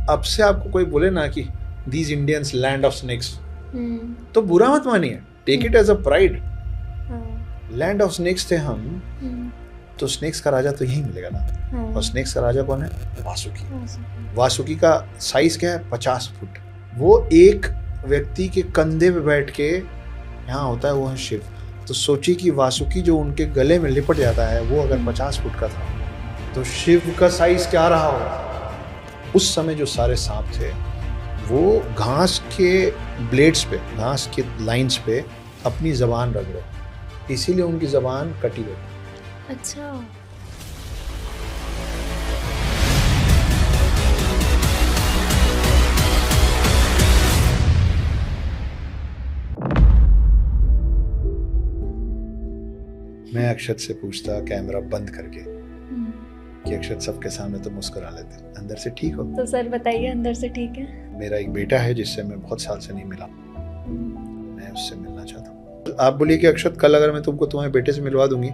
अब से आपको कोई बोले ना कि these Indians land of snakes, तो बुरा मत मानिए, take it as a pride. Land of snakes थे हम, तो स्नेक्स का राजा तो यही मिलेगा ना। और स्नेक्स का राजा कौन है? वासुकी। वासुकी का साइज क्या है? 50 फुट। वो एक व्यक्ति के कंधे पे बैठ के यहाँ होता है, वो है शिव। तो सोचिए कि वासुकी जो उनके गले में लिपट जाता है, वो अगर 50 फुट का था, तो शिव का साइज क्या रहा होगा? उस समय जो सारे सांप थे वो घास के ब्लेड्स पे, घास के लाइंस पे अपनी जबान रख रहे, इसीलिए उनकी जबान कटी गई। अच्छा। मैं अक्षत से पूछता कैमरा बंद करके कि अक्षत सबके सामने तो मुस्कुरा लेते, अंदर से ठीक हो? तो सर बताइए, अंदर से ठीक है? मेरा एक बेटा है जिससे मैं बहुत साल से नहीं मिला, मैं उससे मिलना चाहता हूँ। आप बोलिए कि अक्षत कल अगर मैं तुमको तुम्हारे बेटे से मिलवा दूंगी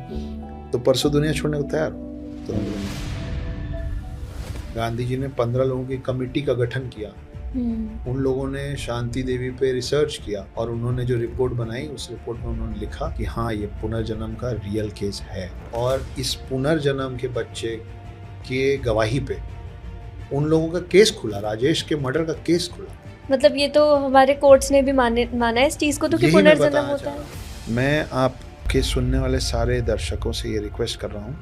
तो परसों दुनिया छोड़ने को तैयार हो? तो गांधी जी ने 15 लोगों की कमेटी का गठन किया। उन लोगों ने शांति देवी पे रिसर्च किया और उन्होंने जो रिपोर्ट बनाई, उस रिपोर्ट में उन्होंने लिखा कि हाँ, ये पुनर्जन्म का रियल केस है। और इस पुनर्जन्म के बच्चे के गवाही पे उन लोगों का केस खुला, राजेश के मर्डर का केस खुला। मतलब ये तो हमारे कोर्ट्स ने भी माना है इस चीज को, तो कि पुनर्जन्म होता है। मैं आपके सुनने वाले सारे दर्शकों से ये रिक्वेस्ट कर रहा हूँ,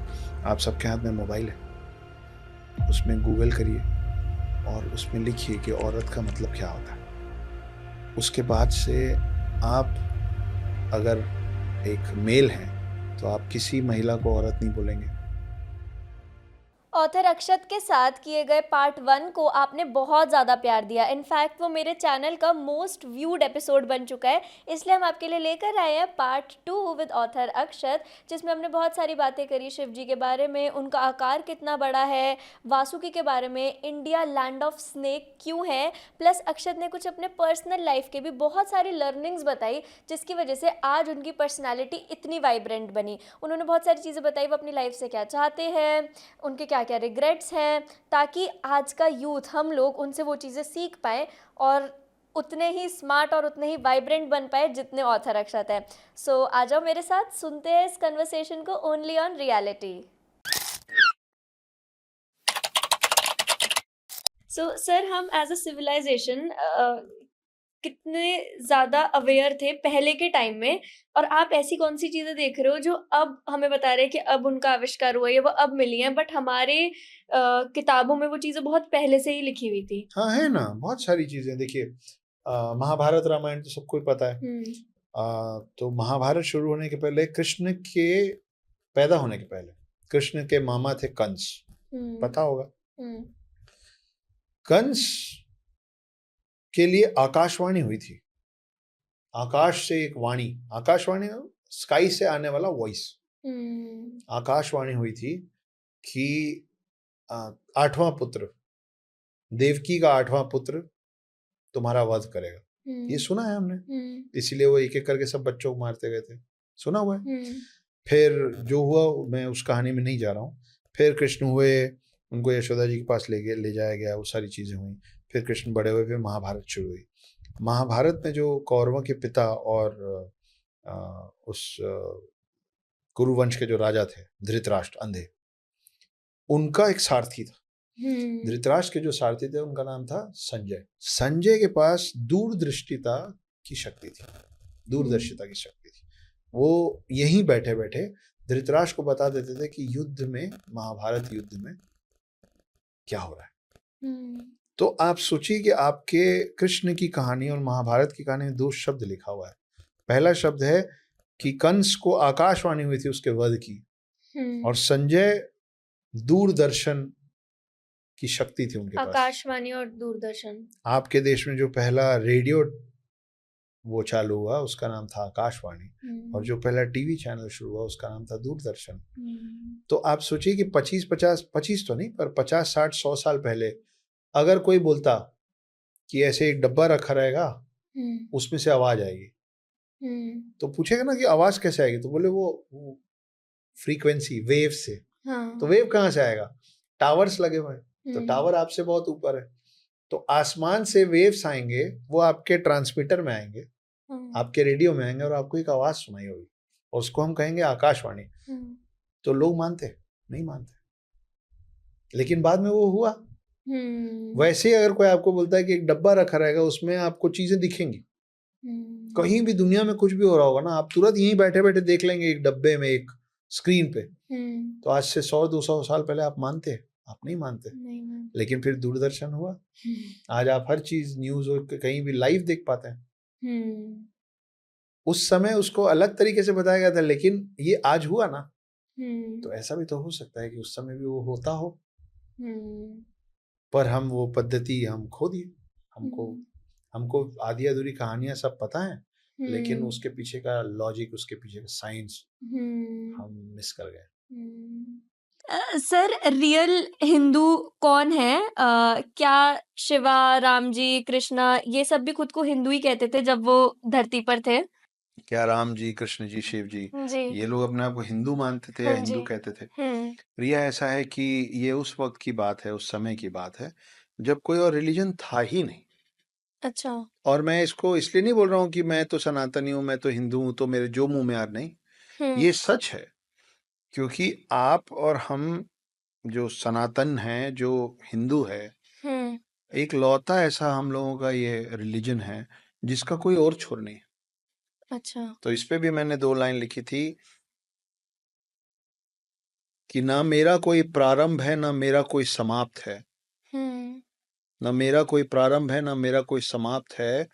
आप सबके हाथ में मोबाइल है, उसमें गूगल करिए और उसमें लिखिए कि औरत का मतलब क्या होता है। उसके बाद से आप अगर एक मेल हैं तो आप किसी महिला को औरत नहीं बोलेंगे। ऑथर अक्षत के साथ किए गए पार्ट 1 को आपने बहुत ज़्यादा प्यार दिया। इनफैक्ट वो मेरे चैनल का मोस्ट व्यूड एपिसोड बन चुका है, इसलिए हम आपके लिए लेकर आए हैं पार्ट 2 विद ऑथर अक्षत, जिसमें हमने बहुत सारी बातें करी शिव जी के बारे में, उनका आकार कितना बड़ा है, वासुकी के बारे में, इंडिया लैंड ऑफ स्नेक क्यों है, प्लस अक्षत ने कुछ अपने पर्सनल लाइफ के भी बहुत सारी लर्निंग्स बताई, जिसकी वजह से आज उनकी पर्सनैलिटी इतनी वाइब्रेंट बनी। उन्होंने बहुत सारी चीज़ें बताई, वो अपनी लाइफ से क्या चाहते हैं, उनके क्या क्या रिग्रेट्स हैं, ताकि आज का यूथ, हम लोग उनसे वो चीज़ें सीख पाएँ और उतने ही स्मार्ट और उतने ही वाइब्रेंट बन पाए जितने ऑथर अक्षत है। सो आ जाओ मेरे साथ, सुनते हैं इस कन्वर्सेशन को only on reality. So sir, हम एज अ सिविलाइजेशन कितने ज़्यादा अवेयर थे पहले के टाइम में, और आप ऐसी कौन सी चीज़ें देख रहे हो जो अब हमें बता रहे हैं कि अब उनका आविष्कार हुआ है, वो अब मिली हैं, बट हमारे किताबों में वो चीज़ें बहुत पहले से ही लिखी हुई थी। हाँ, है ना, बहुत सारी चीजें। देखिए, महाभारत रामायण तो सबको ही पता है। तो महाभारत शुरू होने के पहले, कृष्ण के पैदा होने के पहले, कृष्ण के मामा थे कंस, पता होगा। कंस के लिए आकाशवाणी हुई थी, आकाश से एक वाणी, आकाशवाणी स्काई से आने वाला वॉइस, आकाशवाणी हुई थी कि 8वां पुत्र, देवकी का 8वां पुत्र तुम्हारा वध करेगा। ये सुना है हमने, इसीलिए वो एक एक करके सब बच्चों को मारते गए थे, सुना हुआ है। फिर जो हुआ, मैं उस कहानी में नहीं जा रहा हूँ। फिर कृष्ण हुए, उनको यशोदा जी के पास ले जाया गया, वो सारी चीजें हुई। फिर कृष्ण बड़े हुए, फिर महाभारत शुरू हुई। महाभारत में जो कौरवों के पिता और उस कुरुवंश के जो राजा थे, धृतराष्ट्र अंधे, उनका एक सारथी था। धृतराष्ट्र के जो सारथी थे उनका नाम था संजय। संजय के पास दूरदृष्टिता की शक्ति थी, दूरदर्शिता की शक्ति थी। वो यहीं बैठे बैठे धृतराष्ट्र को बता देते थे कि युद्ध में, महाभारत युद्ध में क्या हो रहा है। तो आप सोचिए कि आपके कृष्ण की कहानी और महाभारत की कहानी में 2 शब्द लिखा हुआ है। पहला शब्द है कि कंस को आकाशवाणी हुई थी उसके वध की, और संजय दूरदर्शन की शक्ति थी उनके पास। आकाशवाणी और दूरदर्शन। आपके देश में जो पहला रेडियो वो चालू हुआ उसका नाम था आकाशवाणी, और जो पहला टीवी चैनल शुरू हुआ उसका नाम था दूरदर्शन। तो आप सोचिए कि 25 तो नहीं, पर 50, 60, 100 साल पहले अगर कोई बोलता कि ऐसे एक डब्बा रखा रहेगा, उसमें से आवाज आएगी, तो पूछेगा ना कि आवाज कैसे आएगी, तो बोले वो फ्रीक्वेंसी, वेव से। तो वेव कहाँ से आएगा? टावर्स लगे हुए हैं, तो टावर आपसे बहुत ऊपर है, तो आसमान से वेव्स आएंगे, वो आपके ट्रांसमीटर में आएंगे, आपके रेडियो में आएंगे और आपको एक आवाज सुनाई होगी और उसको हम कहेंगे आकाशवाणी। तो लोग मानते नहीं मानते, लेकिन बाद में वो हुआ। वैसे ही अगर कोई आपको बोलता है कि एक डब्बा रखा रहेगा, उसमें आपको चीजें दिखेंगी, कहीं भी दुनिया में कुछ भी हो रहा होगा ना, आप तुरंत यहीं बैठे बैठे देख लेंगे एक डब्बे में, एक स्क्रीन पे। तो आज से 100-200 साल पहले आप मानते? आप नहीं मानते। लेकिन फिर दूरदर्शन हुआ, आज आप हर चीज न्यूज कहीं भी लाइव देख पाते हैं। उस समय उसको अलग तरीके से बताया गया था, लेकिन ये आज हुआ ना, तो ऐसा भी तो हो सकता है कि उस समय भी वो होता हो, पर हम वो पद्धति हम खो दिए। हमको आधी अधूरी कहानियां सब पता है, लेकिन उसके पीछे का लॉजिक, उसके पीछे का साइंस हम मिस कर गए। सर, रियल हिंदू कौन है? क्या शिवा, राम जी, कृष्णा ये सब भी खुद को हिंदू ही कहते थे जब वो धरती पर थे? क्या राम जी, कृष्ण जी, शिव जी ये लोग अपने आप को हिंदू मानते थे या हिंदू कहते थे? रिया, ऐसा है कि ये उस वक्त की बात है, उस समय की बात है जब कोई और रिलीजन था ही नहीं। अच्छा। और मैं इसको इसलिए नहीं बोल रहा हूँ कि मैं तो सनातनी हूँ, मैं तो हिंदू हूँ, तो मेरे जो मुंह में आ रहा, नहीं, ये सच है। क्योंकि आप और हम जो सनातन हैं, जो हिंदू है, एक लौता ऐसा हम लोगों का ये रिलीजन है जिसका कोई और छोर नहीं। अच्छा। तो इस पे भी मैंने 2 लाइन लिखी थी कि ना मेरा कोई प्रारंभ है, ना मेरा कोई समाप्त है। ना मेरा कोई प्रारंभ है, ना मेरा कोई समाप्त है,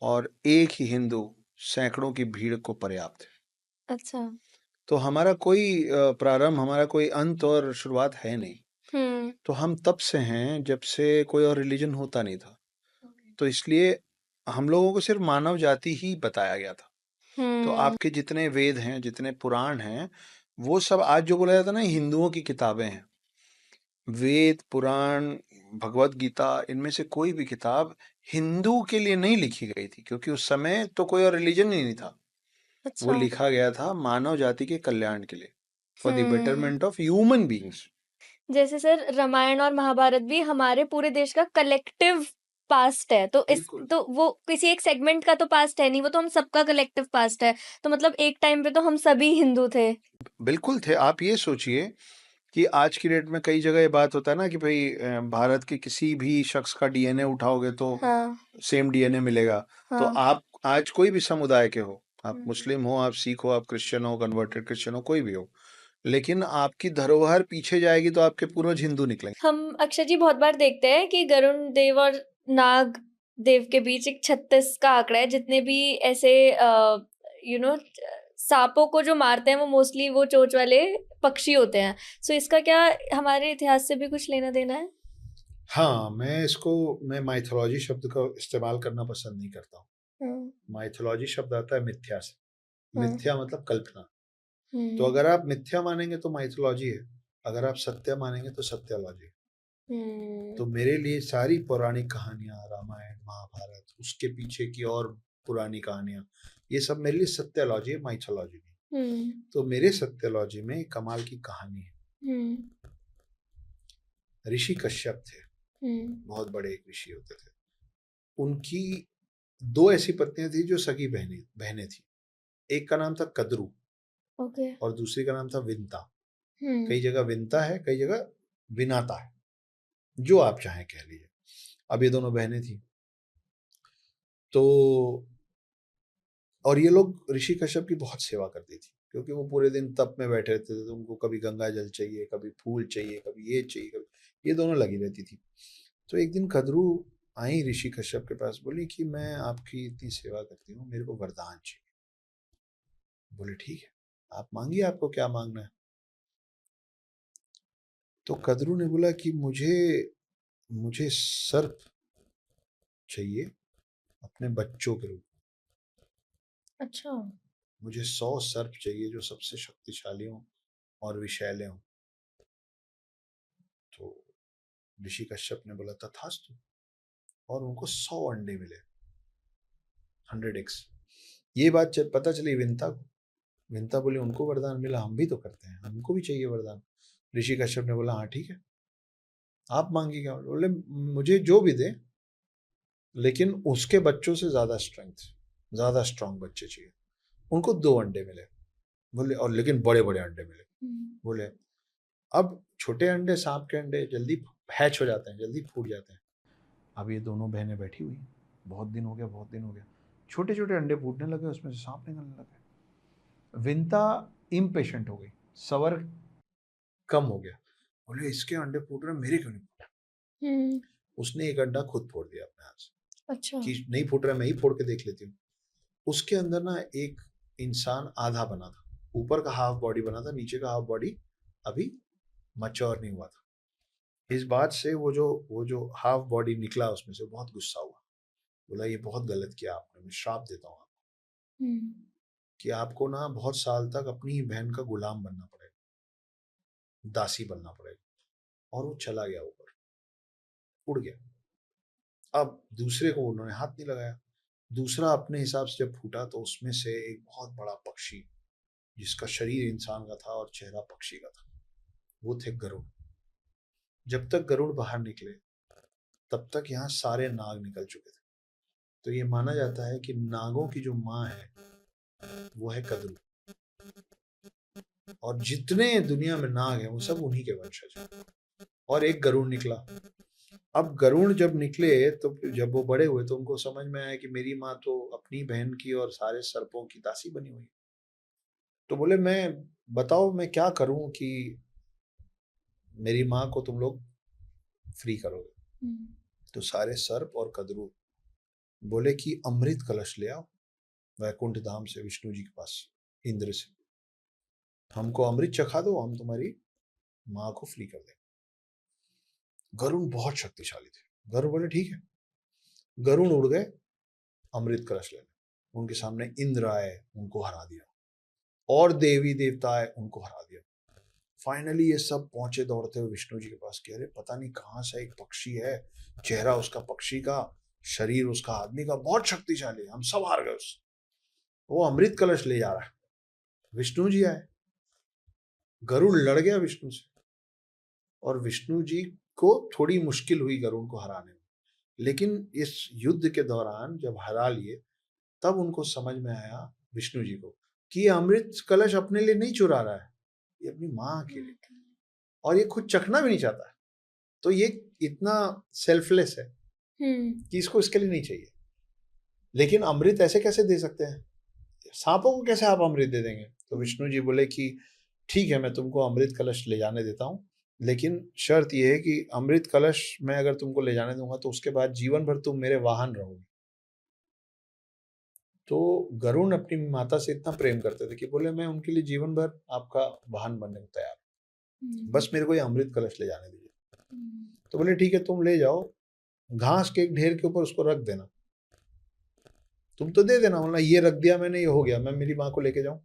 और एक ही हिंदू सैकड़ों की भीड़ को पर्याप्त है। अच्छा। तो हमारा कोई प्रारंभ, हमारा कोई अंत और शुरुआत है नहीं। तो हम तब से हैं जब से कोई और रिलीजन होता नहीं था। तो इसलिए हम लोगों को सिर्फ मानव जाति ही बताया गया था। तो आपके जितने वेद हैं, जितने पुराण हैं, वो सब आज जो बोला जाता है ना हिंदुओं की किताबें हैं। वेद, पुराण, भगवत गीता, इनमें से कोई भी किताब हिंदू के लिए नहीं लिखी गई थी, क्योंकि उस समय तो कोई और रिलीजन ही नहीं था। वो लिखा गया था मानव जाति के कल्याण के लिए, for the betterment of human beings. जैसे सर, रामायण और महाभारत भी हमारे पूरे देश का कलेक्टिव पास्ट है, तो तो वो किसी एक सेगमेंट का तो पास्ट है नहीं, वो तो हम सबका कलेक्टिव पास्ट है। तो मतलब एक टाइम पे तो हम सभी हिंदू थे। बिल्कुल थे। आप ये सोचिए कि आज की डेट में कई जगह ये बात होता है ना कि भाई भारत के किसी भी शख्स का डीएनए उठाओगे तो सेम डीएनए मिलेगा। तो आप आज कोई भी समुदाय के हो, आप मुस्लिम हो, आप सिख हो, आप क्रिश्चियन हो, कन्वर्टेड क्रिश्चियन हो, कोई भी हो, लेकिन आपकी धरोहर पीछे जाएगी तो आपके पूर्वज हिंदू निकलेंगे। हम अक्षय जी बहुत बार देखते हैं कि गरुण देव और नाग देव के बीच एक 36 का आंकड़ा है। जितने भी ऐसे सांपों को जो मारते हैं वो मोस्टली वो चोंच वाले पक्षी होते हैं। सो इसका क्या हमारे इतिहास से भी कुछ लेना देना है? हाँ, मैं माइथोलॉजी शब्द का इस्तेमाल करना पसंद नहीं करता हूँ। माइथोलॉजी शब्द आता है मिथ्या से। मिथ्या मतलब कल्पना। तो अगर आप मिथ्या मानेंगे तो माइथोलॉजी है, अगर आप सत्य मानेंगे तो सत्यलॉजी है। तो मेरे लिए सारी पौराणिक कहानियां, रामायण, महाभारत, उसके पीछे की और पुरानी कहानियां, ये सब मेरे लिए सत्यलॉजी है, माइथोलॉजी नहीं। तो मेरे सत्यलॉजी में कमाल की कहानी है। ऋषि कश्यप थे, बहुत बड़े एक ऋषि होते थे। उनकी 2 ऐसी पत्नियां थी जो सगी बहनें थी। एक का नाम था कद्रू, और दूसरी का नाम था विंता। कई जगह विंता है, कई जगह विनाता है, जो आप चाहें कह लीजिए। अब ये दोनों बहनें थी। तो और ये लोग ऋषि कश्यप की बहुत सेवा करती थी, क्योंकि वो पूरे दिन तप में बैठे रहते थे। तो उनको कभी गंगा जल चाहिए, कभी फूल चाहिए, कभी ये चाहिए, कभी ये दोनों लगी रहती थी। तो एक दिन कद्रू आई ऋषि कश्यप के पास, बोली कि मैं आपकी इतनी सेवा करती हूँ, मेरे को वरदान चाहिए। बोले ठीक है, आप मांगिए, आपको क्या मांगना है। तो कद्रू ने बोला कि मुझे सर्प चाहिए अपने बच्चों के रूप में। अच्छा। मुझे 100 सर्प चाहिए जो सबसे शक्तिशाली हों और विषैले हों। तो ऋषि कश्यप ने बोला तथास्तु, और उनको 100 अंडे मिले, 100x। ये बात पता चली विंता को। विंता बोली उनको वरदान मिला, हम भी तो करते हैं, हमको भी चाहिए वरदान। ऋषि कश्यप ने बोला हाँ ठीक है, आप मांगिए क्या? बोले मुझे जो भी दे, लेकिन उसके बच्चों से ज्यादा स्ट्रेंथ, ज्यादा स्ट्रांग बच्चे चाहिए। उनको 2 अंडे मिले। बोले और लेकिन बड़े बड़े अंडे मिले। बोले अब छोटे अंडे, सांप के अंडे जल्दी हैच हो जाते हैं, जल्दी फूट जाते हैं। अब ये दोनों बहनें बैठी हुई, बहुत दिन हो गया, छोटे छोटे अंडे फूटने लगे, उसमें से सांप निकलने लगे। विंता इम्पेशेंट हो गई, सबर कम हो गया। बोले इसके अंडे फूट रहे, मेरे क्यों नहीं फूट रहे? उसने एक अंडा खुद फोड़ दिया अपने हाथ से। अच्छा। कि नहीं फूट रहा, मैं ही फोड़ के देख लेती हूँ। उसके अंदर ना एक इंसान आधा बना था, ऊपर का हाफ बॉडी बना था, नीचे का हाफ बॉडी अभी मैच्योर नहीं हुआ था। इस बात से वो जो हाफ बॉडी निकला उसमें से बहुत गुस्सा हुआ। बोला ये बहुत गलत किया आपने, मैं श्राप देता हूँ आपको कि आपको ना बहुत साल तक अपनी ही बहन का गुलाम बनना पड़ेगा, दासी बनना पड़ेगा। और वो चला गया ऊपर, उड़ गया। अब दूसरे को उन्होंने हाथ नहीं लगाया। दूसरा अपने हिसाब से जब फूटा तो उसमें से एक बहुत बड़ा पक्षी, जिसका शरीर इंसान का था और चेहरा पक्षी का था, वो थे गरुड़। जब तक गरुड़ बाहर निकले तब तक यहाँ सारे नाग निकल चुके थे। तो ये माना जाता है कि नागों की जो माँ है वो है कद्रू, और जितने दुनिया में नाग हैं वो सब उन्हीं के वंशज हैं। और एक गरुड़ निकला। अब गरुड़ जब निकले तो जब वो बड़े हुए तो उनको समझ में आया कि मेरी माँ तो अपनी बहन की और सारे सर्पों की दासी बनी हुई। तो बोले मैं बताओ मैं क्या करूं कि मेरी माँ को तुम लोग फ्री करोगे? तो सारे सर्प और कद्रू बोले कि अमृत कलश ले आओ वैकुंठ धाम से, विष्णु जी के पास, इंद्र से। हमको अमृत चखा दो, हम तुम्हारी माँ को फ्री कर देंगे। गरुड़ बहुत शक्तिशाली थे। गरुड़ बोले ठीक है। गरुड़ उड़ गए अमृत कलश लेने। उनके सामने इंद्र आए, उनको हरा दिया, और देवी देवता आए, उनको हरा दिया। फाइनली ये सब पहुंचे दौड़ते हुए विष्णु जी के पास कि अरे पता नहीं कहाँ से एक पक्षी है, चेहरा उसका पक्षी का, शरीर उसका आदमी का, बहुत शक्तिशाली, हम सब हार गए उससे। वो अमृत कलश ले जा रहा है। विष्णु जी आए, गरुड़ लड़ गया विष्णु से, और विष्णु जी को थोड़ी मुश्किल हुई गरुड़ को हराने में। लेकिन इस युद्ध के दौरान जब हरा लिए तब उनको समझ में आया विष्णु जी को कि ये अमृत कलश अपने लिए नहीं चुरा रहा है, ये अपनी माँ के लिए, और ये खुद चखना भी नहीं चाहता है। तो ये इतना सेल्फलेस है कि इसको इसके लिए नहीं चाहिए। लेकिन अमृत ऐसे कैसे दे सकते हैं? सांपों को कैसे आप अमृत दे देंगे? तो विष्णु जी बोले कि ठीक है, मैं तुमको अमृत कलश ले जाने देता हूँ, लेकिन शर्त यह है कि अमृत कलश मैं अगर तुमको ले जाने दूंगा तो उसके बाद जीवन भर तुम मेरे वाहन रहोगे। तो गरुड़ अपनी माता से इतना प्रेम करते थे कि बोले मैं उनके लिए जीवन भर आपका वाहन बनने को तैयार हूं, बस मेरे को ये अमृत कलश ले जाने दीजिए। तो बोले ठीक है, तुम ले जाओ, घास के एक ढेर के ऊपर उसको रख देना, तुम तो दे देना, वरना ये रख दिया मैंने, ये हो गया, मैं मेरी माँ को लेके जाऊं।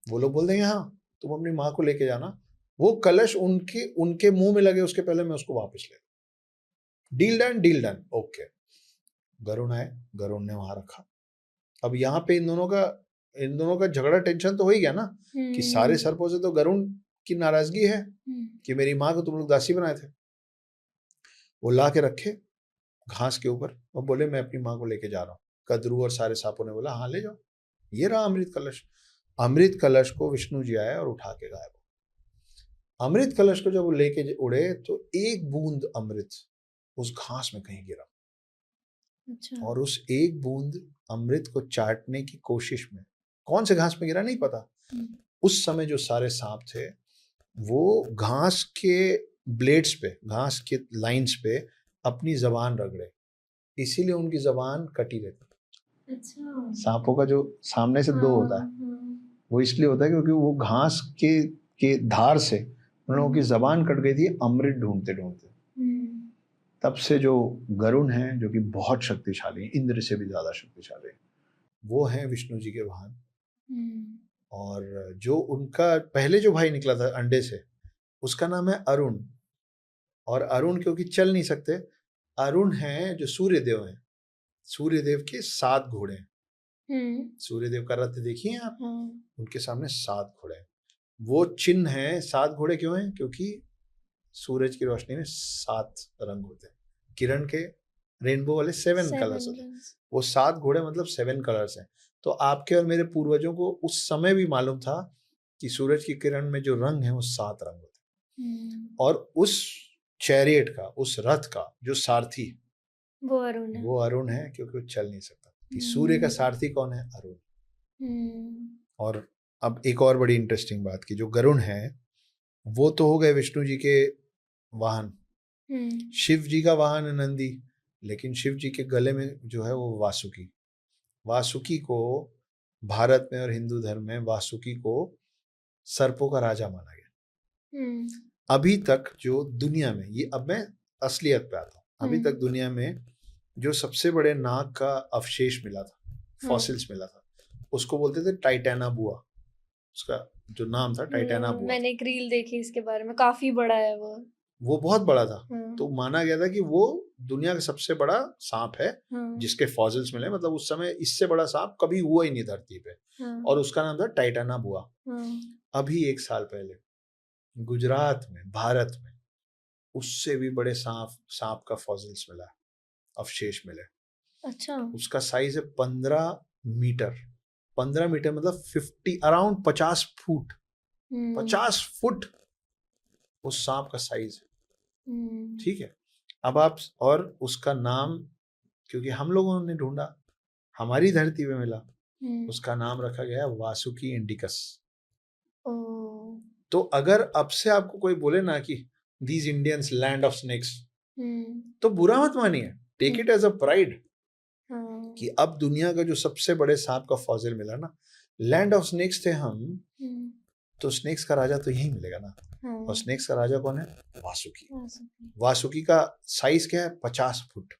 वो लोग बोल देंगे हाँ तुम अपनी माँ को लेके जाना, वो कलश उनके उनके मुंह में लगे उसके पहले मैं उसको वापस ले। Deal done, deal done, okay. Garuda आए, गरुड़ ने वहां रखा। अब यहाँ पे इन दोनों का झगड़ा, टेंशन तो हो ही गया ना कि सारे सर्पों से तो गरुड़ की नाराजगी है कि मेरी माँ को तुम लोग दासी बनाए थे। वो ला के रखे घास के ऊपर और बोले मैं अपनी माँ को लेके जा रहा हूँ। कद्रू और सारे सांपों ने बोला हाँ ले जाओ, ये रहा अमृत कलश। अमृत कलश को विष्णु जी आए और उठा के गायब। अमृत कलश को जब वो लेके उड़े तो एक बूंद अमृत उस घास में कहीं गिरा। अच्छा। और उस एक बूंद अमृत को चाटने की कोशिश में, कौन से घास में गिरा नहीं पता, उस समय जो सारे सांप थे वो घास के ब्लेड्स पे, घास के लाइंस पे अपनी जबान रगड़े, इसीलिए उनकी जबान कटी रहती। अच्छा। सांपों का जो सामने से दो होता है वो इसलिए होता है क्योंकि वो घास के धार से उन लोगों की जबान कट गई थी अमृत ढूंढते ढूंढते। तब से जो गरुड़ हैं, जो कि बहुत शक्तिशाली, इंद्र से भी ज्यादा शक्तिशाली, वो हैं विष्णु जी के वाहन। और जो उनका पहले जो भाई निकला था अंडे से, उसका नाम है अरुण। और अरुण क्योंकि चल नहीं सकते, अरुण हैं जो सूर्यदेव हैं, सूर्यदेव के 7 घोड़े हैं। सूर्यदेव का रथ देखिए आप, उनके सामने 7 घोड़े हैं। वो चिन्ह है, 7 घोड़े क्यों हैं? क्योंकि सूरज की रोशनी में 7 रंग होते हैं, किरण के रेनबो वाले 7 कलर्स होते हैं, वो 7 घोड़े मतलब 7 कलर्स हैं। तो आपके और मेरे पूर्वजों को उस समय भी मालूम था कि सूरज की किरण में जो रंग है वो 7 रंग होते हैं। और उस चैरियट का, उस रथ का जो सारथी वो अरुण है, क्योंकि वो चल नहीं सकता। कि सूर्य का सारथी कौन है? अरुण। और अब एक और बड़ी इंटरेस्टिंग बात की, जो गरुण है वो तो हो गए विष्णु जी के वाहन, शिव जी का वाहन है नंदी, लेकिन शिव जी के गले में जो है वो वासुकी। वासुकी को भारत में और हिंदू धर्म में वासुकी को सर्पों का राजा माना गया। अभी तक जो दुनिया में, ये अब मैं असलियत पे आता हूँ, अभी तक दुनिया में जो सबसे बड़े नाग का अवशेष मिला था, फॉसिल्स मिला था, उसको बोलते थे टाइटैना बुआ। उसका जो नाम था टाइटैना बुआ। मैंने एक रील देखी इसके बारे में, काफी बड़ा है वो बहुत बड़ा था। तो माना गया था कि वो दुनिया का सबसे बड़ा सांप है जिसके फॉसिल्स मिले, मतलब उस समय इससे बड़ा सांप कभी हुआ ही नहीं धरती पे, और उसका नाम था टाइटैना बुआ। अभी 1 साल पहले गुजरात में, भारत में, उससे भी बड़े सांप का फॉसिल्स मिला, अवशेष मिले। अच्छा। उसका साइज है 15 मीटर। 15 मीटर मतलब 50 अराउंड 50 फुट। 50 फुट उस सांप का साइज है। ठीक है। अब आप, और उसका नाम, क्योंकि हम लोगों ने ढूंढा, हमारी धरती पे मिला, उसका नाम रखा गया वासुकी इंडिकस। तो अगर अब से आपको कोई बोले ना कि these Indians land of snakes, तो बुरा मत मानिए, take it as a pride कि अब दुनिया का जो सबसे बड़े सांप का फॉसिल मिला ना, लैंड ऑफ स्नेक्स थे हम, तो स्नेक्स का राजा तो यही मिलेगा ना। और स्नेक्स का राजा कौन है? वासुकी। वासुकी का साइज क्या है? 50 फुट।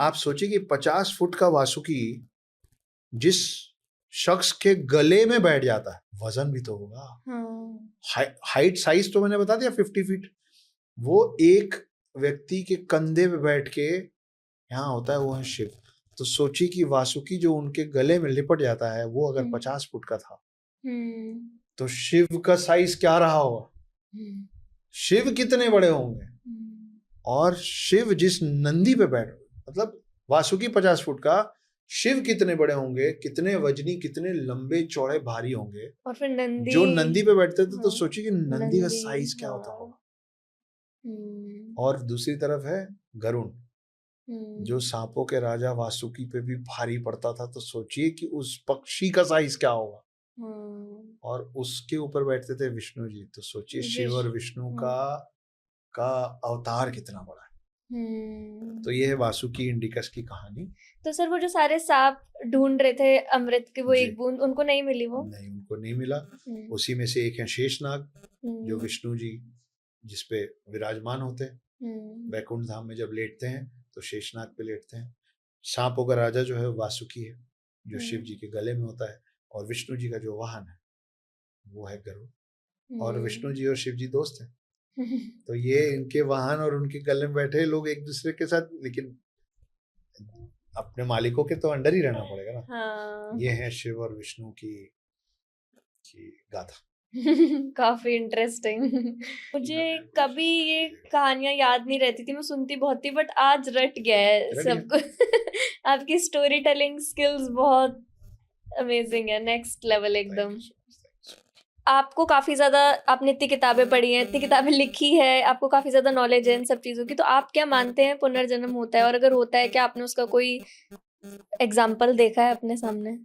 आप सोचिए कि 50 फुट का वासुकी जिस शख्स के गले में बैठ जाता है, वजन भी तो होगा। हाइट साइज तो मैंने बता दिया 50 फीट। वो एक व्यक्ति के कंधे पे बैठ के यहाँ होता है, वो है शिव। तो सोचिए कि वासुकी जो उनके गले में लिपट जाता है, वो अगर 50 फुट का था, तो शिव का साइज क्या रहा होगा? शिव कितने बड़े होंगे? और शिव जिस नंदी पे बैठ, मतलब वासुकी 50 फुट का, शिव कितने बड़े होंगे, कितने वजनी, कितने लंबे चौड़े भारी होंगे। और फिर नंदी, जो नंदी पे बैठते थे, तो सोचिए कि नंदी का साइज क्या होता होगा। और दूसरी तरफ है गरुण, जो सांपों के राजा वासुकी पे भी भारी पड़ता था। तो सोचिए कि उस पक्षी का साइज क्या होगा। और उसके ऊपर बैठते थे विष्णु जी। तो सोचिए शिव और विष्णु का अवतार कितना बड़ा है। तो ये है वासुकी इंडिकस की कहानी। तो सर वो जो सारे सांप ढूंढ रहे थे अमृत की वो एक बूंद, उनको नहीं मिली? वो नहीं, उनको नहीं मिला। उसी में से एक है शेषनाग, जो विष्णु जी जिसपे विराजमान होते हैं। वैकुंठ धाम में जब लेटते हैं तो शेषनाग पे लेटते हैं। सांपों का राजा जो है वासुकी है, जो शिव जी के गले में होता है। और विष्णु जी का जो वाहन है वो है गरुड़। और विष्णु जी और शिव जी दोस्त हैं। तो ये इनके वाहन और उनके गले में बैठे लोग एक दूसरे के साथ, लेकिन अपने मालिकों के तो अंडर ही रहना पड़ेगा ना। ये है शिव और विष्णु की गाथा। काफी इंटरेस्टिंग। मुझे कभी ये कहानियां याद नहीं रहती थी, मैं सुनती बहुत थी, बट आज रट गया है सब कुछ। आपकी स्टोरी टेलिंग स्किल्स बहुत अमेजिंग है, नेक्स्ट लेवल एकदम। आपको काफी ज्यादा, आपने इतनी किताबें पढ़ी हैं, इतनी किताबें लिखी है, आपको काफी ज्यादा नॉलेज है इन सब चीजों की, तो आप क्या मानते हैं पुनर्जन्म होता है? और अगर होता है, क्या आपने उसका कोई एग्जाम्पल देखा है अपने सामने?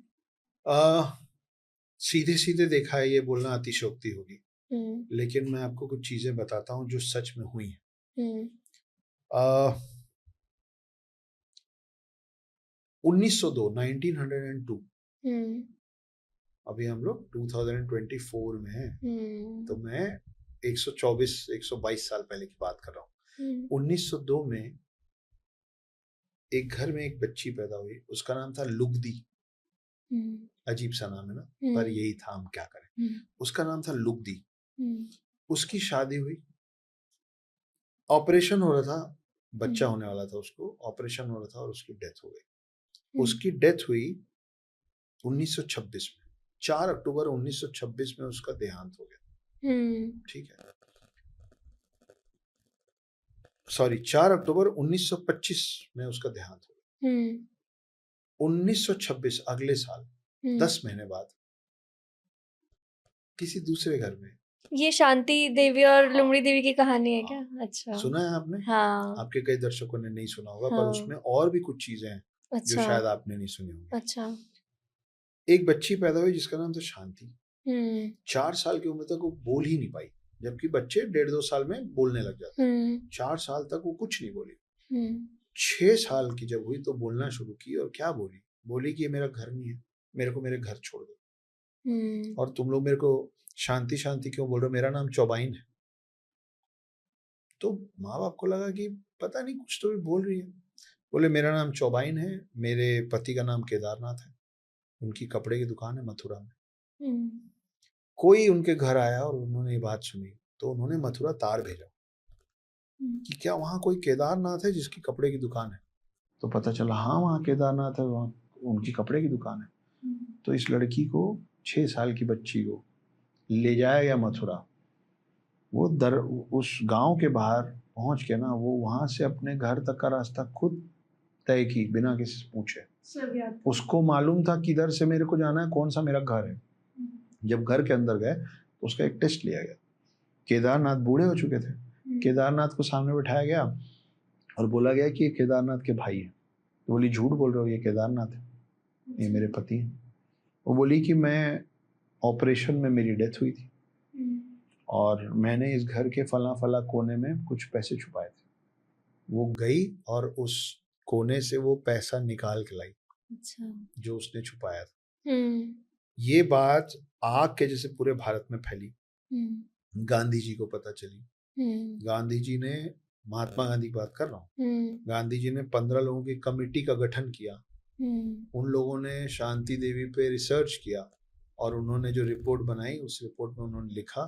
सीधे सीधे देखा है ये बोलना अतिशयोक्ति होगी, लेकिन मैं आपको कुछ चीजें बताता हूँ जो सच में हुई हैं। 1902 अभी हम लोग 2024 में हैं, तो मैं 122 साल पहले की बात कर रहा हूँ। 1902 में एक घर में एक बच्ची पैदा हुई, उसका नाम था लुगदी। अजीब सा नाम है ना, पर यही था, हम क्या करें। उसका नाम था लुगदी। उसकी शादी हुई, ऑपरेशन हो रहा था, बच्चा होने वाला था, उसको ऑपरेशन हो रहा था और उसकी डेथ हो गई। उसकी डेथ हुई 1926 में, 4 अक्टूबर 1926 में उसका देहांत हो गया। ठीक है। सॉरी 4 अक्टूबर 1925 में उसका देहांत हो गया। हम्म 1926 अगले साल 10 महीने बाद किसी दूसरे घर में। ये शांति देवी और हाँ, लुमड़ी देवी की कहानी है हाँ। क्या? अच्छा। सुना है आपने? हाँ। आपके कई दर्शकों ने नहीं सुना होगा, पर हाँ। उसमें और भी कुछ चीजें हैं जो अच्छा। शायद आपने नहीं सुनी होंगी। अच्छा। एक बच्ची पैदा हुई जिसका नाम था शांति। हम्म 4 साल की उम्र तक वो बोल ही नहीं पाई, जबकि बच्चे 1.5-2 साल में बोलने लग जाते हैं। हम्म 4 साल तक वो कुछ नहीं बोली। हम्म 6 साल की जब हुई तो बोलना शुरू की, और क्या बोली? बोली कि ये मेरा घर नहीं है, मेरे को मेरे घर छोड़ दो, और तुम लोग मेरे को शांति शांति क्यों बोल रहे हो, मेरा नाम चौबाइन है। तो माँ बाप को लगा कि पता नहीं कुछ तो भी बोल रही है। बोले मेरा नाम चौबाइन है, मेरे पति का नाम केदारनाथ है, उनकी कपड़े की दुकान है मथुरा में। कोई उनके घर आया और उन्होंने ये बात सुनी, तो उन्होंने मथुरा तार भेजा कि क्या वहाँ कोई केदारनाथ है जिसकी कपड़े की दुकान है? तो पता चला हाँ वहाँ केदारनाथ है, वहाँ उनकी कपड़े की दुकान है। तो इस लड़की को, 6 साल की बच्ची को ले जाया गया मथुरा। वो उस गांव के बाहर पहुंच के ना, वो वहां से अपने घर तक का रास्ता खुद तय की बिना किसी से पूछे। उसको मालूम था किधर से मेरे को जाना है, कौन सा मेरा घर है। जब घर के अंदर गए तो उसका एक टेस्ट लिया गया। केदारनाथ बूढ़े हो चुके थे। केदारनाथ को सामने बिठाया गया और बोला गया कि ये केदारनाथ के भाई है। तो बोली झूठ बोल रहे हो, ये केदारनाथ है, ये मेरे पति हैं। वो बोली कि मैं ऑपरेशन में मेरी डेथ हुई थी और मैंने इस घर के फला फला कोने में कुछ पैसे छुपाए थे। वो गई और उस कोने से वो पैसा निकाल के लाई। अच्छा। जो उसने छुपाया था। ये बात आग के जैसे पूरे भारत में फैली। गांधी जी को पता चली। गांधी जी ने, महात्मा गांधी की बात कर रहा हूँ, गांधी जी ने 15 लोगों की कमेटी का गठन किया। उन लोगों ने शांति देवी पे रिसर्च किया और उन्होंने जो रिपोर्ट बनाई, उस रिपोर्ट में उन्होंने लिखा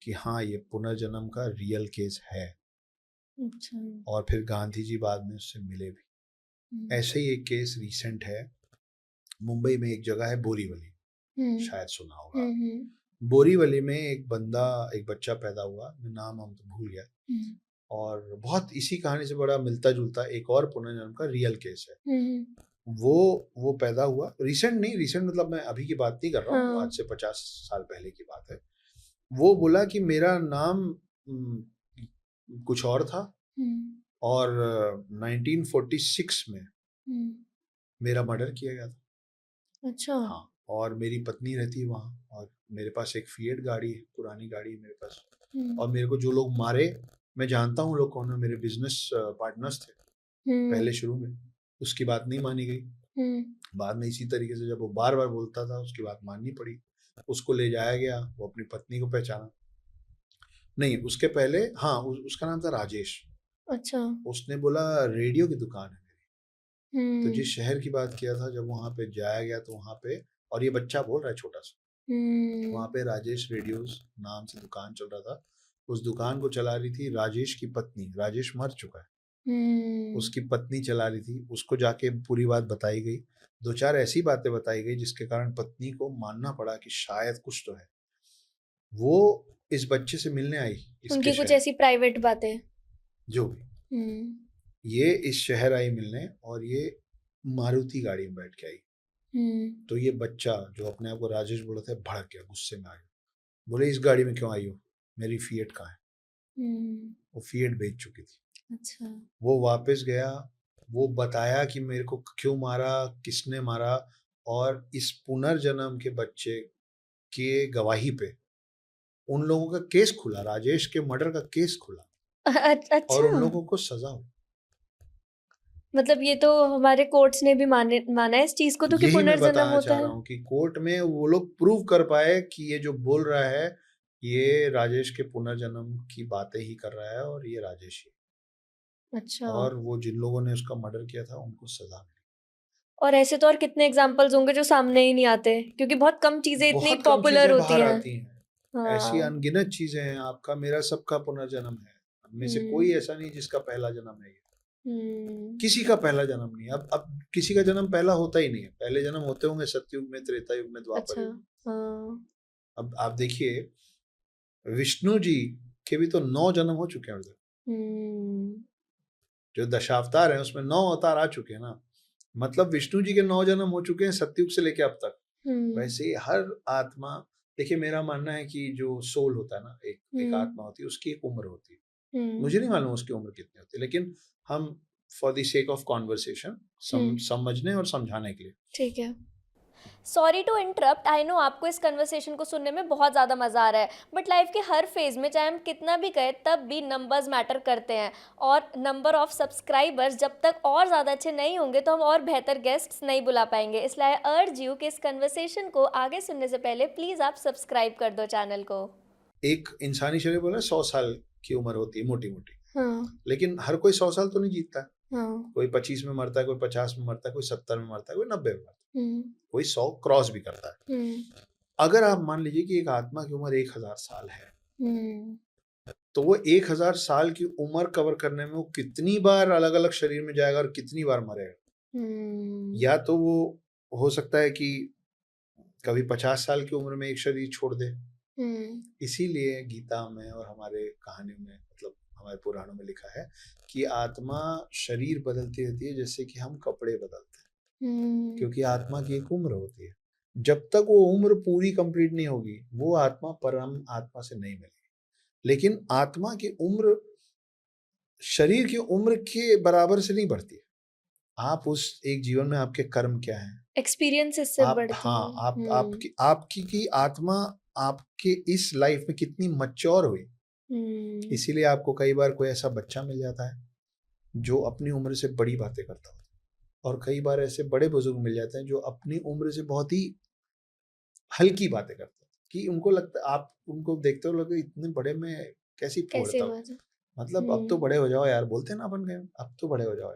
कि हाँ ये पुनर्जन्म का रियल केस है। अच्छा। और फिर गांधी जी बाद में उससे मिले भी। ऐसे ही एक केस रिसेंट है, मुंबई में एक जगह है बोरीवली, शायद सुना होगा। बोरीवली में एक बच्चा पैदा हुआ, मैं नाम हम तो भूल गया, और बहुत इसी कहानी से बड़ा मिलता जुलता एक और पुनर्जन्म का रियल केस है। वो पैदा हुआ, रिसेंट नहीं, रिसेंट मतलब मैं अभी की बात नहीं कर रहा हूँ, आज से 50 साल पहले की बात है। वो बोला कि मेरा नाम कुछ और था और 1946 में मेरा मर्डर किया गया था। अच्छा। हाँ, और मेरी पत्नी रहती वहाँ, और मेरे पास एक फिएट गाड़ी है, पुरानी गाड़ी है मेरे पास, और मेरे को जो लोग मारे मैं जानता हूँ लोग कौन है, मेरे बिजनेस पार्टनर्स थे पहले शुरू में। उसकी बात नहीं मानी गई। बाद में इसी तरीके से जब वो बार बार बोलता था उसकी बात माननी पड़ी। उसको ले जाया गया, वो अपनी पत्नी को पहचाना नहीं, उसके पहले हाँ उसका नाम था राजेश। अच्छा। उसने बोला रेडियो की दुकान है मेरी। तो जिस शहर की बात किया था, जब वहां पे जाया गया तो वहां पे, और ये बच्चा बोल रहा है छोटा सा, वहां पे राजेश रेडियोस नाम से दुकान चल रहा था। उस दुकान को चला रही थी राजेश की पत्नी, राजेश मर चुका है, उसकी पत्नी चला रही थी। उसको जाके पूरी बात बताई गई, 2-4 ऐसी बातें बताई गई जिसके कारण पत्नी को मानना पड़ा कि शायद कुछ तो है। वो इस बच्चे से मिलने आई, उनकी कुछ ऐसी प्राइवेट बातें जो भी, ये इस शहर आई मिलने, और ये मारुति गाड़ी में बैठ के आई। तो ये बच्चा जो अपने आप को राजेश बोला था भड़क गया, गुस्से में आ गया, बोले इस गाड़ी में क्यों आई हो, मेरी फिएट कहाँ है। वो फिएट बेच चुकी थी। अच्छा। वो वापस गया, वो बताया कि मेरे को क्यों मारा, किसने मारा, और इस पुनर्जन्म के बच्चे के गवाही पे उन लोगों का केस खुला, राजेश के मर्डर का केस खुला। अच्छा। और उन लोगों को सजा हुई। मतलब ये तो हमारे कोर्ट्स ने भी माना है इस चीज को, तो कि पुनर्जन्म होता है। कि कोर्ट में वो लोग प्रूव कर पाए कि ये जो बोल रहा है ये राजेश के पुनर्जन्म की बातें ही कर रहा है, और ये राजेश ही। अच्छा। और वो जिन लोगों ने उसका मर्डर किया था उनको सजा मिली। और ऐसे तो और कितने एग्जांपल्स होंगे जो सामने ही नहीं आते, क्योंकि बहुत कम चीजें इतनी पॉपुलर होती हैं। हाँ। ऐसी अनगिनत चीजें हैं, आपका मेरा सबका पुनर्जन्म है, में से कोई ऐसा नहीं जिसका पहला जन्म है ये। किसी का पहला जन्म नहीं। अब किसी का जन्म पहला होता ही नहीं है, पहले जन्म होते होंगे सतयुग में, त्रेता युग में, द्वापर युग में। हाँ। अब आप देखिए विष्णु जी के भी तो 9 जन्म हो चुके हैं अभी तक। जो दशावतार हैं उसमें 9 अवतार आ चुके हैं ना, मतलब विष्णु जी के 9 जन्म हो चुके हैं सतयुग से लेके अब तक। वैसे ही हर आत्मा, देखिए मेरा मानना है कि जो सोल होता है ना, एक आत्मा होती है, उसकी एक उम्र होती है। मुझे नहीं मालूम उसकी उम्र कितनी होती है, लेकिन हम for the sake of conversation समझने और समझाने के लिए, ठीक है। Sorry to interrupt, I know आपको इस कन्वर्सेशन को सुनने में बहुत ज़्यादा मज़ा आ रहा है, बट लाइफ के हर फेज़ में चाहे हम कितना भी कहें तब भी नंबर्स मैटर करते हैं, और नंबर ऑफ सब्सक्राइबर्स जब तक और ज़्यादा अच्छे नहीं होंगे तो हम और बेहतर गेस्ट्स नहीं बुला पाएंगे। इसलिए आई अर्ज यू कि इस कन्वर्सेशन को आगे सुनने से पहले प्लीज़ आप सब्सक्राइब कर दो चैनल को। एक इंसानी शरीर बोला 100 साल की उम्र होती है मोटी मोटी, हाँ, लेकिन हर कोई 100 साल तो नहीं जीतता है। हाँ, कोई 25 में मरता है, कोई 50 में मरता है, कोई 70 में मरता है, कोई 90 में मरता है, हम्म, कोई 100 क्रॉस भी करता है। अगर आप मान लीजिए कि एक आत्मा की उम्र 1000 साल है, तो वो 1000 साल की उम्र कवर करने में वो कितनी बार अलग अलग शरीर में जाएगा और कितनी बार मरेगा। या तो वो हो सकता है कि कभी 50 साल की उम्र में एक शरीर छोड़ दे। इसीलिए गीता में और हमारे कहानियों में, मतलब हमारे पुराणों में लिखा है कि आत्मा शरीर बदलती रहती है जैसे कि हम कपड़े बदलते हैं, क्योंकि आत्मा की एक उम्र होती है। जब तक वो उम्र पूरी कंप्लीट नहीं होगी वो आत्मा परम आत्मा से नहीं मिलेगी। लेकिन आत्मा की उम्र शरीर की उम्र के बराबर से नहीं बढ़ती है। आप उस एक जीवन में आपके कर्म क्या हैं, एक्सपीरियंस इससे आप, बढ़ती हाँ, है। आपकी आपकी की आत्मा आपके इस लाइफ में कितनी मैच्योर हुई। इसीलिए आपको कई बार कोई ऐसा बच्चा मिल जाता है जो अपनी उम्र से बड़ी बातें करता है, और कई बार ऐसे बड़े बुजुर्ग मिल जाते हैं जो अपनी उम्र से बहुत ही हल्की बातें करते हैं, कि उनको लगता, आप उनको देखते हो लोग इतने बड़े में कैसी फोड़ता हो, मतलब अब तो बड़े हो जाओ यार, बोलते हैं ना अपन, गए अब तो बड़े हो जाओ।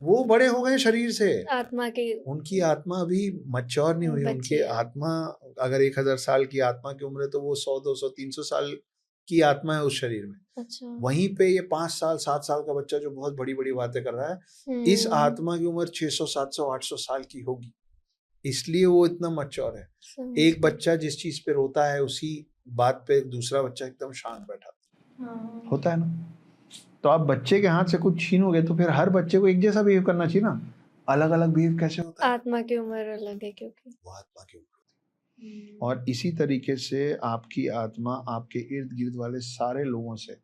वो बड़े हो गए शरीर से, आत्मा के, उनकी आत्मा अभी मैच्योर नहीं हुई। उनकी आत्मा, अगर 1000 साल की आत्मा की उम्र है तो वो 100 200 300 साल की आत्मा है उस शरीर में। अच्छा। वहीं पे ये 5 साल 7 साल का बच्चा जो बहुत बड़ी बड़ी बातें कर रहा है, इस आत्मा की उम्र 600 700 800 साल की होगी, इसलिए वो इतना मैच्योर है। एक बच्चा जिस चीज पे रोता है उसी बात पे दूसरा बच्चा एकदम शांत बैठा होता है ना। तो आप बच्चे के हाथ से कुछ छीनोगे तो फिर हर बच्चे को एक जैसा बिहेव करना चाहिए ना, अलग अलग बिहेव कैसे होता है। आत्मा की उम्र अलग है, क्योंकि वो आत्मा की उम्र होती है। और इसी तरीके से आपकी आत्मा आपके इर्द गिर्द वाले सारे लोगों से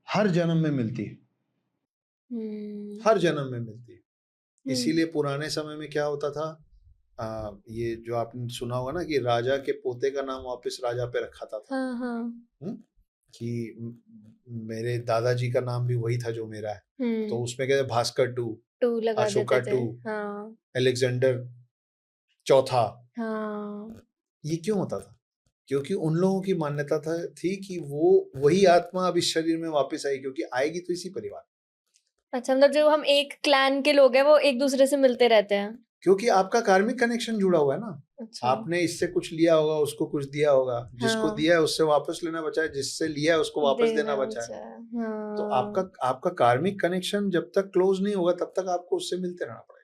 हर जन्म में मिलती है, हर जन्म में मिलती है। इसीलिए पुराने समय में क्या होता था, ये जो आपने सुना होगा ना कि राजा के पोते का नाम वापस राजा पे रखा था। कि मेरे दादाजी का नाम भी वही था जो मेरा है, तो उसमें कहते भास्कर 2, अशोका 2, अलेक्जेंडर चौथा। ये क्यों होता था? क्योंकि उन लोगों की मान्यता थी कि वो वही आत्मा अब इस शरीर में वापस आई, क्योंकि आएगी तो इसी परिवार। अच्छा, मतलब जो हम एक क्लैन के लोग हैं वो एक दूसरे से मिलते रहते हैं, क्योंकि आपका कार्मिक कनेक्शन जुड़ा हुआ है ना। अच्छा। आपने इससे कुछ लिया होगा, उसको कुछ दिया होगा, जिसको दिया है उससे वापस लेना बचा है, जिससे लिया है उसको वापस देना बचा है। तो आपका कार्मिक कनेक्शन जब तक क्लोज नहीं होगा तब तक आपको उससे मिलते रहना पड़ेगा।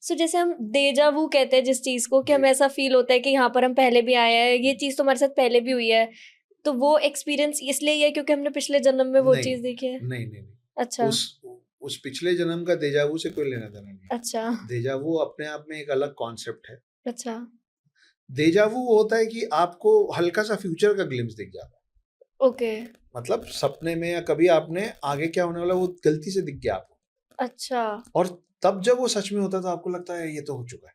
सो जैसे हम डेजा वू कहते हैं जिस चीज को, कि हमें ऐसा फील होता है कि यहाँ पर हम पहले भी आए हैं, ये चीज तो हमारे साथ पहले भी हुई है, तो वो एक्सपीरियंस इसलिए ही है क्योंकि हमने पिछले जन्म में वो चीज देखी है? नहीं। अच्छा। उस पिछले जन्म का देजावू से कोई लेना देना नहीं। अच्छा। देजावू अपने आप में एक अलग कॉन्सेप्ट है। अच्छा। देजावू होता है कि आपको हल्का सा फ्यूचर का ग्लिम्स दिख जाता है। ओके। मतलब सपने में या कभी आपने आगे क्या होने वाला वो गलती से दिख गया आपको। अच्छा। और तब जब वो सच में होता है तो आपको लगता है ये तो हो चुका है,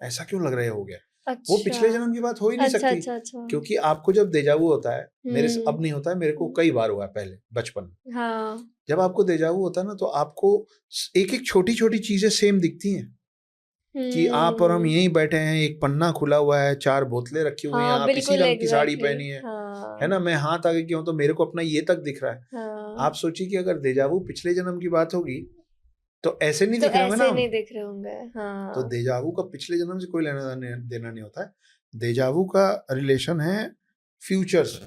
ऐसा क्यों लग रहा है हो गया। अच्छा। वो पिछले जन्म की बात हो ही नहीं सकती। अच्छा। क्योंकि आपको जब देजावू होता है, मेरे से अब नहीं होता है, मेरे को कई बार हुआ है पहले बचपन में। हाँ। जब आपको देजावू होता है ना तो आपको एक एक छोटी छोटी चीजें सेम दिखती हैं, कि आप और हम यहीं बैठे हैं, एक पन्ना खुला हुआ है, 4 बोतलें रखी हुई हैं, आप इसी रंग की साड़ी पहनी है ना, मैं हाथ आगे किया हूं तो मेरे को अपना ये तक दिख रहा है। आप सोचिए कि अगर देजावू पिछले जन्म की बात होगी तो ऐसे नहीं दिख रहे होंगे ना, नहीं दिख रहे होंगे। तो देजावू का पिछले जन्म से कोई लेना देना नहीं होता है। देजावू का रिलेशन है फ्यूचर से,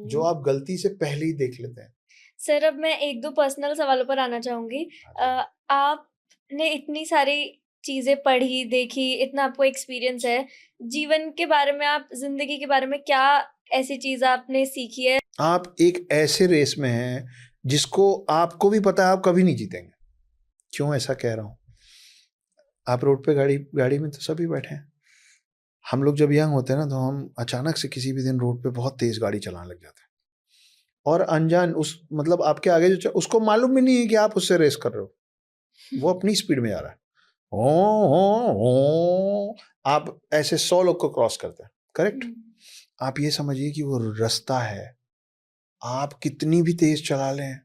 जो आप गलती से पहले ही देख लेते हैं। सर, अब मैं 1-2 पर्सनल सवालों पर आना चाहूंगी। आपने इतनी सारी चीजें पढ़ी, देखी, इतना आपको एक्सपीरियंस है, जीवन के बारे में, आप जिंदगी के बारे में क्या ऐसी चीज आपने सीखी है? आप एक ऐसे रेस में हैं जिसको आपको भी पता है आप कभी नहीं जीतेंगे। क्यों ऐसा कह रहा हूँ? आप रोड पे गाड़ी में तो सभी बैठे हैं। हम लोग जब यंग होते हैं ना, तो हम अचानक से किसी भी दिन रोड पे बहुत तेज गाड़ी चलाने लग जाते हैं, और अनजान उस मतलब आपके आगे जो उसको मालूम भी नहीं है कि आप उससे रेस कर रहे हो, वो अपनी स्पीड में जा रहा है। ओ, आप ऐसे 100 लोग को क्रॉस करते हैं, करेक्ट? आप ये समझिए कि वो रास्ता है, आप कितनी भी तेज चला लें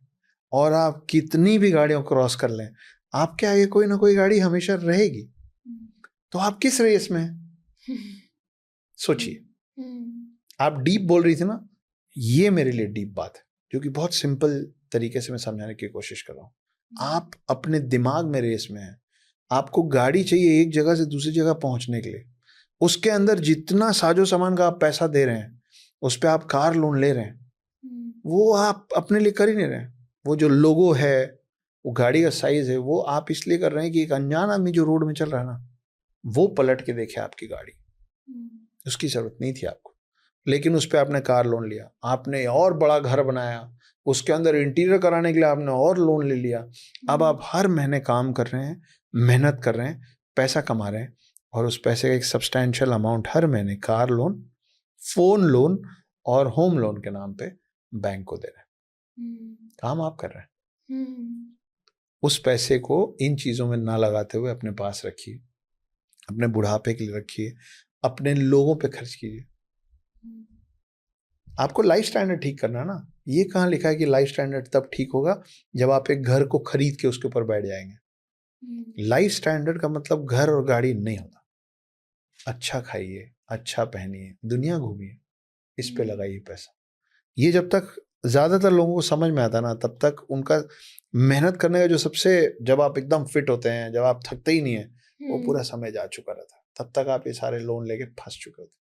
और आप कितनी भी गाड़ियों क्रॉस कर लें, आपके आगे कोई ना कोई गाड़ी हमेशा रहेगी। तो आप किस रेस में हैं? सोचिए। आप डीप बोल रही थी ना, ये मेरे लिए डीप बात है, जो कि बहुत सिंपल तरीके से मैं समझाने की कोशिश कर रहा हूँ। आप अपने दिमाग में रेस में हैं। आपको गाड़ी चाहिए एक जगह से दूसरी जगह पहुंचने के लिए, उसके अंदर जितना साजो सामान का आप पैसा दे रहे हैं, उस पर आप कार लोन ले रहे हैं, वो आप अपने लिए कर ही नहीं रहे हैं। वो जो लोगो है, वो गाड़ी का साइज है, वो आप इसलिए कर रहे हैं कि एक अनजान आदमी जो रोड में चल रहा है ना, वो पलट के देखे आपकी गाड़ी। उसकी जरूरत नहीं थी आपको, लेकिन उस पर आपने कार लोन लिया, आपने और बड़ा घर बनाया, उसके अंदर इंटीरियर कराने के लिए आपने और लोन ले लिया। अब आप हर महीने काम कर रहे हैं, मेहनत कर रहे हैं, पैसा कमा रहे हैं, और उस पैसे का एक सब्सटैंशियल अमाउंट हर महीने कार लोन, फोन लोन और होम लोन के नाम पे बैंक को दे रहे हैं। काम आप कर रहे हैं। उस पैसे को इन चीजों में ना लगाते हुए अपने पास रखिए, अपने बुढ़ापे के लिए रखिए, अपने लोगों पे खर्च कीजिए। आपको लाइफ स्टैंडर्ड ठीक करना है ना। ये कहाँ लिखा है कि लाइफ स्टैंडर्ड तब ठीक होगा जब आप एक घर को खरीद के उसके ऊपर बैठ जाएंगे। लाइफ स्टैंडर्ड का मतलब घर और गाड़ी नहीं होता। अच्छा खाइए, अच्छा पहनिए, दुनिया घूमिए, इस पे लगाइए पैसा। ये जब तक ज्यादातर लोगों को समझ में आता ना, तब तक उनका मेहनत करने का जो सबसे, जब आप एकदम फिट होते हैं, जब आप थकते ही नहीं है, वो पूरा समय जा चुका रहता है। तब तक आप ये सारे लोन लेके फंस चुके होते।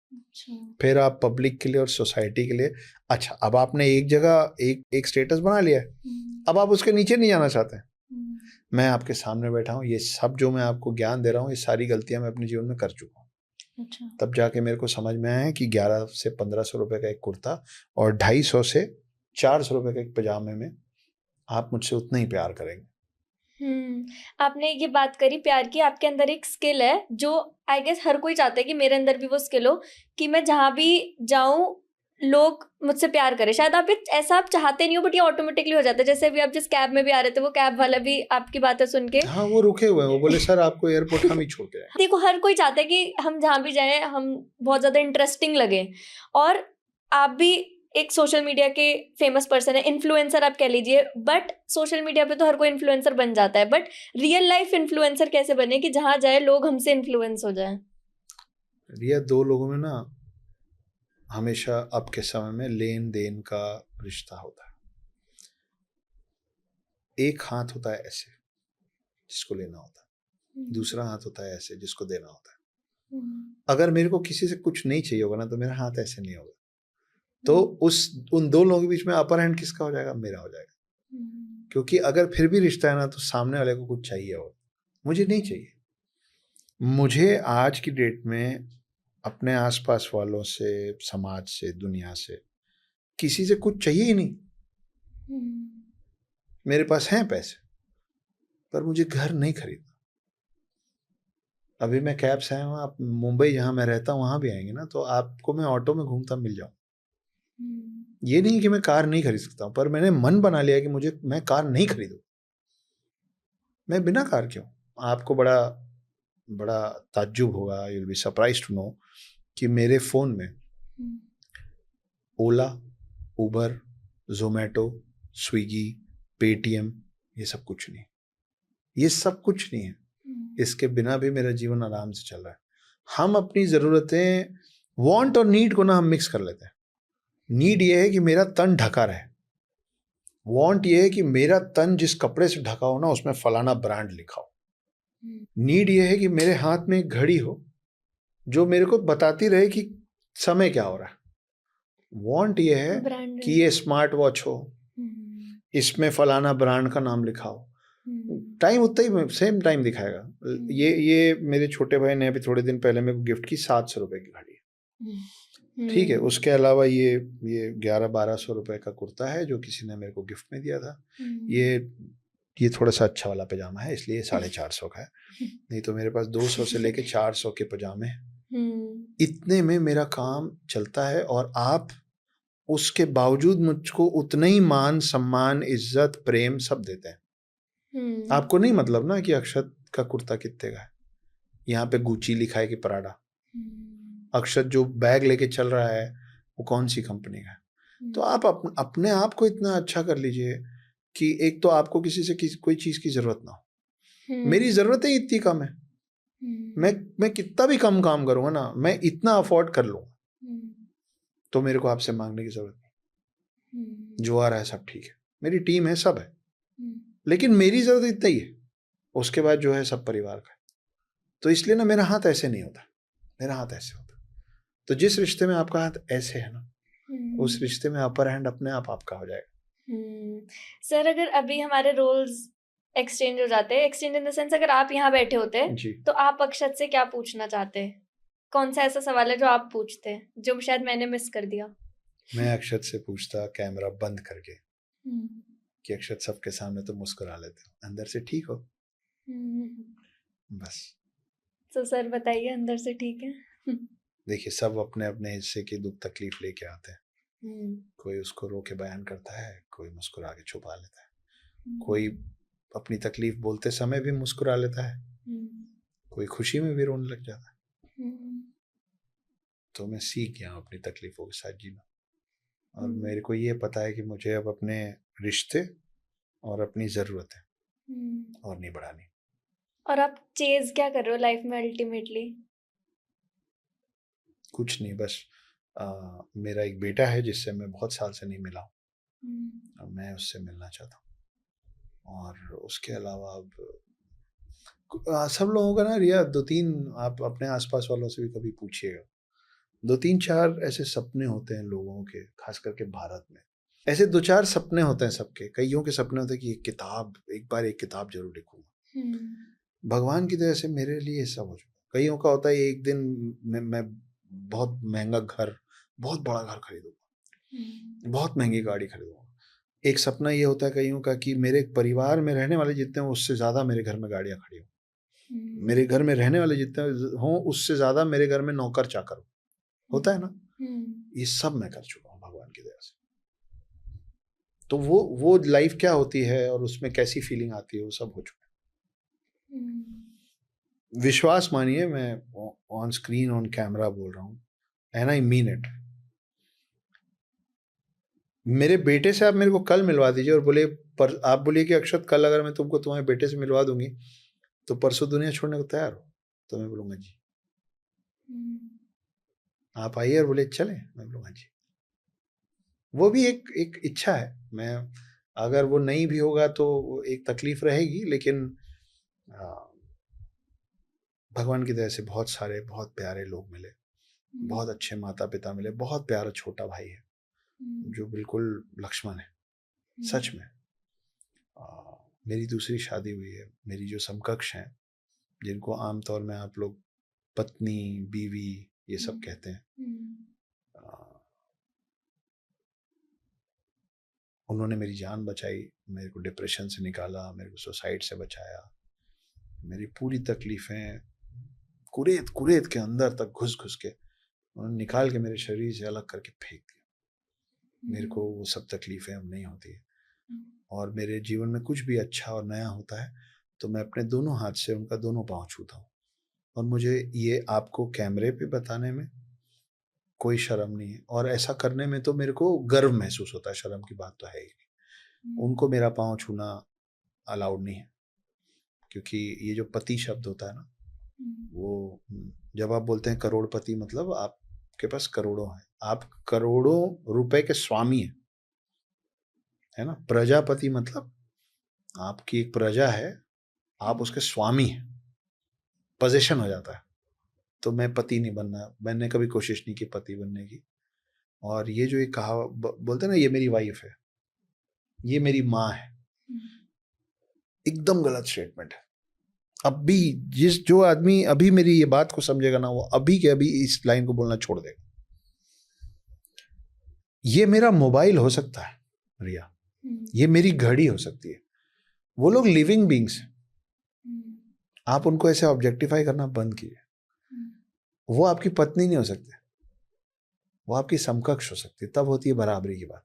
फिर आप पब्लिक के लिए और सोसाइटी के लिए, अच्छा अब आपने एक जगह एक स्टेटस बना लिया है, अब आप उसके नीचे नहीं जाना चाहते। मैं आपके सामने बैठा हूँ, ये सब जो मैं आपको ज्ञान दे रहा हूँ, ये सारी गलतियां मैं अपने जीवन में कर चुका हूँ। तब जाके मेरे को समझ में आया कि 11 से 1500 रुपए का एक कुर्ता और 250 से 400 रुपए के एक पजामे में आप मुझसे उतना ही प्यार करेंगे। आपने ये बात करी प्यार की, आपके अंदर एक स्किल है जो आई गेस हर कोई चाहता है कि मेरे अंदर भी वो स्किल हो कि मैं जहां भी जाऊं लोग मुझसे प्यार करें। शायद आप ऐसा आप चाहते नहीं हो, बट ये ऑटोमेटिकली हो जाता है। जैसे अभी आप जिस कैब में भी आ रहे थे, वो कैब वाला भी आपकी बातें सुन के, हाँ, वो रुके हुए हैं, वो बोले सर आपको एयरपोर्ट हम ही छोड़ के आए। देखो हर कोई चाहता है कि हम जहां भी जाएं हम बहुत ज्यादा इंटरेस्टिंग लगे, और आप भी एक सोशल मीडिया के फेमस पर्सन है, इन्फ्लुएंसर आप कह लीजिए। बट सोशल मीडिया पे तो हर कोई इन्फ्लुएंसर बन जाता है, बट रियल लाइफ इन्फ्लुएंसर कैसे बने कि जहां जाए लोग हमसे इन्फ्लुएंस हो जाए? रिया, दो लोगों में ना हमेशा अब के समय में लेन देन का रिश्ता होता है। एक हाथ होता है ऐसे जिसको लेना होता है, दूसरा हाथ होता है ऐसे जिसको देना होता है। अगर मेरे को किसी से कुछ नहीं चाहिए होगा ना, तो मेरा हाथ ऐसे नहीं होगा। तो उन दो लोगों के बीच में अपर हैंड किसका हो जाएगा? मेरा हो जाएगा। क्योंकि अगर फिर भी रिश्ता है ना, तो सामने वाले को कुछ चाहिए हो, मुझे नहीं चाहिए। मुझे आज की डेट में अपने आसपास वालों से, समाज से, दुनिया से किसी से कुछ चाहिए ही नहीं। मेरे पास हैं पैसे, पर मुझे घर नहीं खरीदना। अभी मैं कैब से आया हूँ, आप मुंबई जहाँ मैं रहता हूँ वहां भी आएंगे ना, तो आपको मैं ऑटो में घूमता मिल जाऊँ। ये नहीं कि मैं कार नहीं खरीद सकता हूँ, पर मैंने मन बना लिया कि मैं कार नहीं खरीदूँ। मैं बिना कार क्यों? आपको बड़ा बड़ा ताज्जुब होगा, you will be surprised to know कि मेरे फोन में ओला, उबर, जोमेटो, स्विगी, पेटीएम, ये सब कुछ नहीं, ये सब कुछ नहीं है। इसके बिना भी मेरा जीवन आराम से चल रहा है। हम अपनी जरूरतें, वांट और नीड को ना हम मिक्स कर लेते हैं। नीड ये है कि मेरा तन ढका रहे, वांट ये है कि मेरा तन जिस कपड़े से ढका हो ना, उसमें फलाना ब्रांड लिखा हो। नीड ये है कि मेरे हाथ में एक घड़ी हो जो मेरे को बताती रहे कि समय क्या हो रहा है। वांट ये है कि ये स्मार्ट वॉच हो, इसमें फलाना ब्रांड का नाम लिखा हो, टाइम उतना ही सेम टाइम दिखाएगा। ये मेरे छोटे भाई ने अभी थोड़े दिन पहले मेरे को गिफ्ट की 700 रुपए की घड़ी। ठीक है, उसके अलावा ये 1100-1200 रुपए का कुर्ता है जो किसी ने मेरे को गिफ्ट में दिया था। ये थोड़ा सा अच्छा वाला पजामा है, इसलिए 450 का है, नहीं तो मेरे पास 200 से लेके 400 के पजामे हैं। इतने में मेरा काम चलता है और आप उसके बावजूद मुझको उतना ही मान, सम्मान, इज्जत, प्रेम सब देते हैं। आपको नहीं मतलब ना कि अक्षत का कुर्ता कितने का है, यहाँ पे गुची लिखा है कि पराडा। अक्षत जो बैग लेके चल रहा है वो कौन सी कंपनी का है। तो आप अपने आप को इतना अच्छा कर लीजिए कि एक तो आपको किसी से कोई चीज की जरूरत ना हो। मेरी जरूरतें इतनी कम है, मैं कितना भी कम काम करूंगा ना, मैं इतना अफोर्ड कर लूंगा, तो मेरे को आपसे मांगने की जरूरत नहीं। जो आ रहा है सब ठीक है, मेरी टीम है, सब है, लेकिन मेरी जरूरत इतना ही है, उसके बाद जो है सब परिवार का है। तो इसलिए ना मेरा हाथ ऐसे नहीं होता, मेरा हाथ ऐसे होता। तो जिस रिश्ते में आपका हाथ ऐसे है ना, उस रिश्ते में अपर हैंड अपने आप आपका हो जाएगा। सर, अगर अभी हमारे रोल्स एक्सचेंज हो जाते हैं, एक्सचेंज इन द सेंस अगर आप यहाँ बैठे होते तो आप अक्षत से क्या पूछना चाहते हैं? कौन सा ऐसा सवाल है जो आप पूछते हैं जो शायद मैंने मिस कर दिया? मैं अक्षत से पूछता कैमरा बंद करके कि अक्षत सबके सामने तो मुस्कुरा लेते हो, अंदर से ठीक हो? बस। तो सर बताइए, अंदर से ठीक है? देखिए, सब अपने अपने हिस्से की दुख तकलीफ लेके आते हैं। कोई उसको रो के बयान करता है, कोई मुस्कुरा के छुपा लेता है, कोई अपनी तकलीफ बोलते समय भी मुस्कुरा लेता है, कोई खुशी में भी रोने लग जाता है। तो मैं सीख गया हूँ अपनी तकलीफों के साथ जीना, और मेरे को ये पता है कि मुझे अब अपने रिश्ते और अपनी जरूरतें और नहीं बढ़ानी। और आप चेज क्या कर रहे हो लाइफ में अल्टीमेटली? कुछ नहीं, बस मेरा एक बेटा है जिससे मैं बहुत साल से नहीं मिला हूँ, मैं उससे मिलना चाहता हूँ। और उसके अलावा अब सब लोगों का ना रिया 2-3, आप अपने आसपास वालों से भी कभी पूछिएगा, 2-3-4 ऐसे सपने होते हैं लोगों के, खास करके भारत में ऐसे 2-4 सपने होते हैं सबके। कईयों के सपने होते हैं कि एक बार एक किताब जरूर लिखूंगा। भगवान की दया से मेरे लिए सब हो चुका। कईयों का होता है एक दिन मैं बहुत महंगा घर, बहुत बड़ा घर खरीदूंगा, बहुत महंगी गाड़ी खरीदूंगा। एक सपना ये होता है कईयों का कि मेरे परिवार में रहने वाले जितने हों उससे ज्यादा मेरे घर में गाड़ियां खड़ी हों, मेरे घर में रहने वाले जितने हों उससे ज्यादा मेरे घर में नौकर चाकर होता है ना। ये सब मैं कर चुका हूँ भगवान की दया से। तो वो लाइफ क्या होती है और उसमें कैसी फीलिंग आती है, वो सब हो चुका है। विश्वास मानिए, मैं ऑन स्क्रीन ऑन कैमरा बोल रहा हूँ, एंड आई मीन इट। मेरे बेटे से आप मेरे को कल मिलवा दीजिए और आप बोलिए कि अक्षत कल अगर मैं तुमको तुम्हारे बेटे से मिलवा दूंगी तो परसों दुनिया छोड़ने को तैयार हो? तो मैं बोलूंगा जी। आप आइए और बोले चले, मैं बोलूंगा जी। वो भी एक इच्छा है। मैं अगर वो नहीं भी होगा तो एक तकलीफ रहेगी, लेकिन भगवान की दया से बहुत सारे बहुत प्यारे लोग मिले, बहुत अच्छे माता पिता मिले, बहुत प्यारा छोटा भाई है जो बिल्कुल लक्ष्मण है सच में। मेरी दूसरी शादी हुई है, मेरी जो समकक्ष हैं जिनको आमतौर में आप लोग पत्नी बीवी ये सब कहते हैं, उन्होंने मेरी जान बचाई, मेरे को डिप्रेशन से निकाला, मेरे को सुसाइड से बचाया। मेरी पूरी तकलीफें कुरेद कुरेद के अंदर तक घुस घुस के उन्होंने निकाल के मेरे शरीर से अलग करके फेंक दिया। मेरे को वो सब तकलीफें अब नहीं होती है, और मेरे जीवन में कुछ भी अच्छा और नया होता है तो मैं अपने दोनों हाथ से उनका दोनों पांव छूता हूँ। और मुझे ये आपको कैमरे पे बताने में कोई शर्म नहीं है, और ऐसा करने में तो मेरे को गर्व महसूस होता है, शर्म की बात तो है ही नहीं। उनको मेरा पांव छूना अलाउड नहीं है, क्योंकि ये जो पति शब्द होता है ना, वो जब आप बोलते हैं करोड़पति, मतलब आपके पास करोड़ों हैं, आप करोड़ों रुपए के स्वामी हैं, है ना। प्रजापति मतलब आपकी एक प्रजा है, आप उसके स्वामी हैं, पोजीशन हो जाता है। तो मैं पति नहीं बनना, मैंने कभी कोशिश नहीं की पति बनने की। और ये जो एक कहावत बोलते हैं ना, ये मेरी वाइफ है, ये मेरी माँ है, एकदम गलत स्टेटमेंट है। अभी जो आदमी अभी मेरी ये बात को समझेगा ना, वो अभी के अभी इस लाइन को बोलना छोड़ देगा। ये मेरा मोबाइल हो सकता है रिया, ये मेरी घड़ी हो सकती है। वो लोग लिविंग बींग्स हैं, आप उनको ऐसे ऑब्जेक्टिफाई करना बंद कीजिए। वो आपकी पत्नी नहीं हो सकती, वो आपकी समकक्ष हो सकती, तब होती है बराबरी की बात।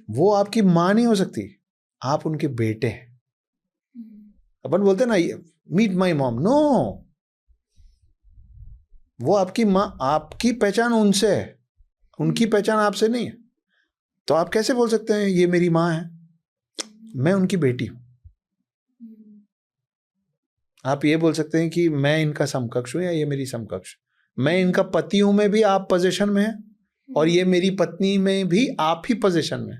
वो आपकी माँ नहीं हो सकती, आप उनके बेटे हैं। अपन बोलते हैं ना मीट माई मॉम, नो, वो आपकी माँ, आपकी पहचान उनसे है, उनकी पहचान आपसे नहीं है। तो आप कैसे बोल सकते हैं ये मेरी माँ है, मैं उनकी बेटी हूं। आप ये बोल सकते हैं कि मैं इनका समकक्ष हूं या ये मेरी समकक्ष, मैं इनका पति हूं में भी आप पोजीशन में हैं, और ये मेरी पत्नी में भी आप ही पोजीशन में,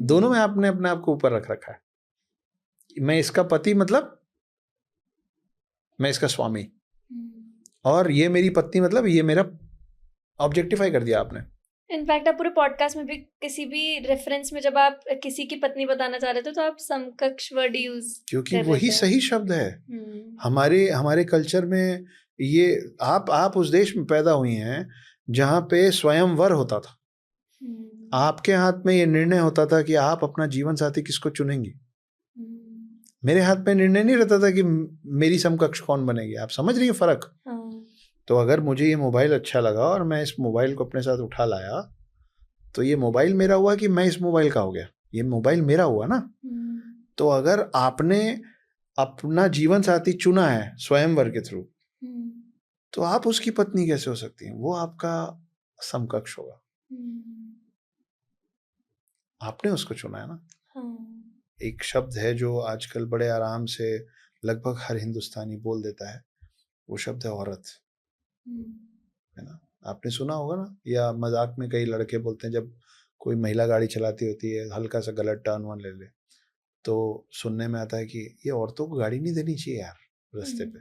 दोनों में आपने अपने आप को ऊपर रख रखा है। मैं इसका पति मतलब मैं इसका स्वामी, और ये मेरी पत्नी मतलब ये मेरा, ऑब्जेक्टिफाई कर दिया आपने। इनफैक्ट आप पूरे पॉडकास्ट में भी किसी भी रेफरेंस में जब आप किसी की पत्नी बताना चाह रहे थे तो आप समकक्ष वर्ड यूज क्योंकि वही सही शब्द है। हमारे कल्चर में ये, आप उस देश में पैदा हुई हैं जहाँ पे स्वयंवर होता था, आपके हाथ में ये निर्णय होता था कि आप अपना जीवन साथी किसको चुनेंगी। मेरे हाथ में निर्णय नहीं रहता था कि मेरी समकक्ष कौन बनेगी। आप समझ रही है फर्क? तो अगर मुझे ये मोबाइल अच्छा लगा और मैं इस मोबाइल को अपने साथ उठा लाया, तो ये मोबाइल मेरा हुआ कि मैं इस मोबाइल का हो गया? ये मोबाइल मेरा हुआ ना। तो अगर आपने अपना जीवन साथी चुना है स्वयंवर के थ्रू, तो आप उसकी पत्नी कैसे हो सकती हैं? वो आपका समकक्ष होगा, आपने उसको चुना है ना। एक शब्द है जो आजकल बड़े आराम से लगभग हर हिंदुस्तानी बोल देता है, वो शब्द है औरत, है ना। आपने सुना होगा ना, या मजाक में कई लड़के बोलते हैं जब कोई महिला गाड़ी चलाती होती है, हल्का सा गलत टर्न वन ले ले, तो सुनने में आता है कि ये औरतों को गाड़ी नहीं देनी चाहिए यार रास्ते पे।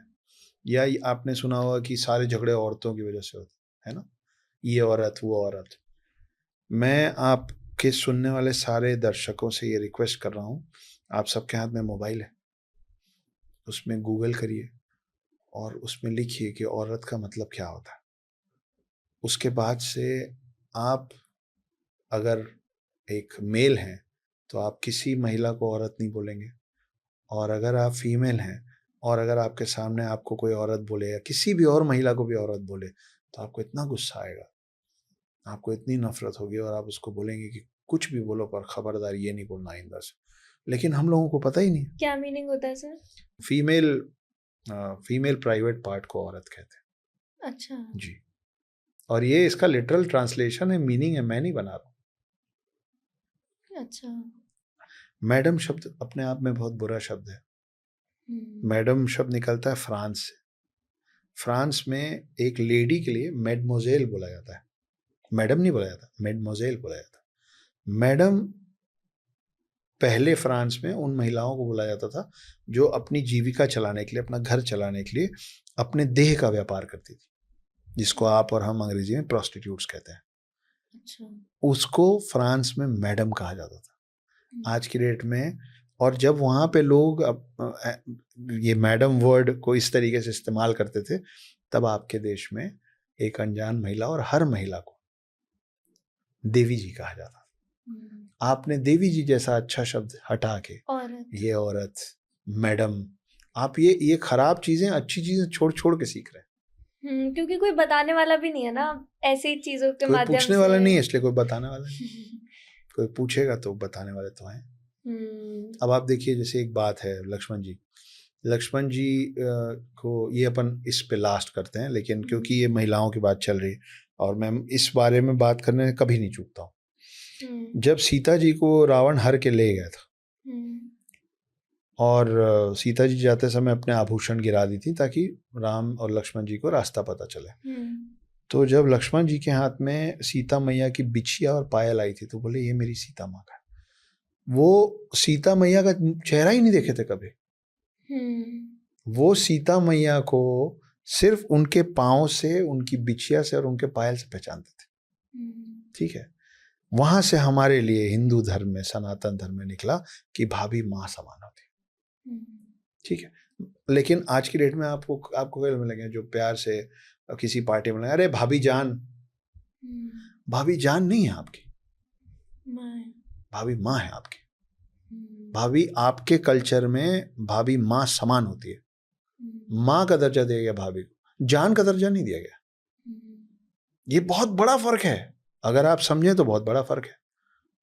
या आपने सुना होगा कि सारे झगड़े औरतों की वजह से होते है ना, ये औरत वो औरत। मैं आपके सुनने वाले सारे दर्शकों से ये रिक्वेस्ट कर रहा हूँ, आप सबके हाथ में मोबाइल है, उसमें गूगल करिए और उसमें लिखिए कि औरत का मतलब क्या होता है। उसके बाद से आप अगर एक मेल हैं तो आप किसी महिला को औरत नहीं बोलेंगे, और अगर आप फीमेल हैं और अगर आपके सामने आपको कोई औरत बोले या किसी भी और महिला को भी औरत बोले, तो आपको इतना गुस्सा आएगा, आपको इतनी नफरत होगी, और आप उसको बोलेंगे कि कुछ भी बोलो पर खबरदार ये नहीं बोलना आइंदा से। लेकिन हम लोगों को पता ही नहीं। क्या मीनिंग होता है सर? फीमेल प्राइवेट पार्ट को औरत कहते हैं। अच्छा जी, और ये इसका लिटरल ट्रांसलेशन है, मीनिंग है, मैं नहीं बना रहा हूँ। अच्छा। मैडम शब्द अपने आप में बहुत बुरा शब्द है। मैडम शब्द निकलता है फ्रांस से। फ्रांस में एक लेडी के लिए मैडमोजेल बोला जाता है, मैडम नहीं बोला जाता, मैडमोजेल बोला जाता है। मैडम पहले फ्रांस में उन महिलाओं को बोला जाता था जो अपनी जीविका चलाने के लिए, अपना घर चलाने के लिए अपने देह का व्यापार करती थी, जिसको आप और हम अंग्रेजी में प्रोस्टिट्यूट्स कहते हैं। अच्छा। उसको फ्रांस में मैडम कहा जाता था आज की डेट में। और जब वहाँ पे लोग ये मैडम वर्ड को इस तरीके से इस्तेमाल करते थे, तब आपके देश में एक अनजान महिला और हर महिला को देवी जी कहा जाता। आपने देवी जी जैसा अच्छा शब्द हटा के ये औरत, मैडम, आप ये खराब चीजें अच्छी चीजें छोड़ छोड़ के सीख रहे हैं। क्योंकि कोई बताने वाला भी नहीं है ना, ऐसी चीजों के माध्यम से। कोई पूछने वाला नहीं है, इसलिए कोई बताने वाला नहीं। कोई पूछेगा तो बताने वाले तो हैं। अब आप देखिए, जैसे एक बात है लक्ष्मण जी को, ये अपन इस पे लास्ट करते हैं, लेकिन क्योंकि ये महिलाओं की बात चल रही और मैं इस बारे में बात करने में कभी नहीं चूकता हूँ। जब सीता जी को रावण हर के ले गया था, और सीता जी जाते समय अपने आभूषण गिरा दी थी ताकि राम और लक्ष्मण जी को रास्ता पता चले। तो जब लक्ष्मण जी के हाथ में सीता मैया की बिछिया और पायल आई थी, तो बोले ये मेरी सीता माँ का। वो सीता मैया का चेहरा ही नहीं देखे थे कभी। वो सीता मैया को सिर्फ उनके पाँव से, उनकी बिछिया से और उनके पायल से पहचानते थे। ठीक है, वहां से हमारे लिए हिंदू धर्म में, सनातन धर्म में निकला कि भाभी माँ समान होती। ठीक है, लेकिन आज की डेट में आपको क्या मिलेंगे जो प्यार से किसी पार्टी में, अरे भाभी जान, भाभी जान नहीं है आपकी, माँ। भाभी माँ है आपकी। भाभी आपके कल्चर में भाभी माँ समान होती है। माँ का दर्जा दिया गया भाभी को, जान का दर्जा नहीं दिया गया। ये बहुत बड़ा फर्क है, अगर आप समझें तो बहुत बड़ा फर्क है।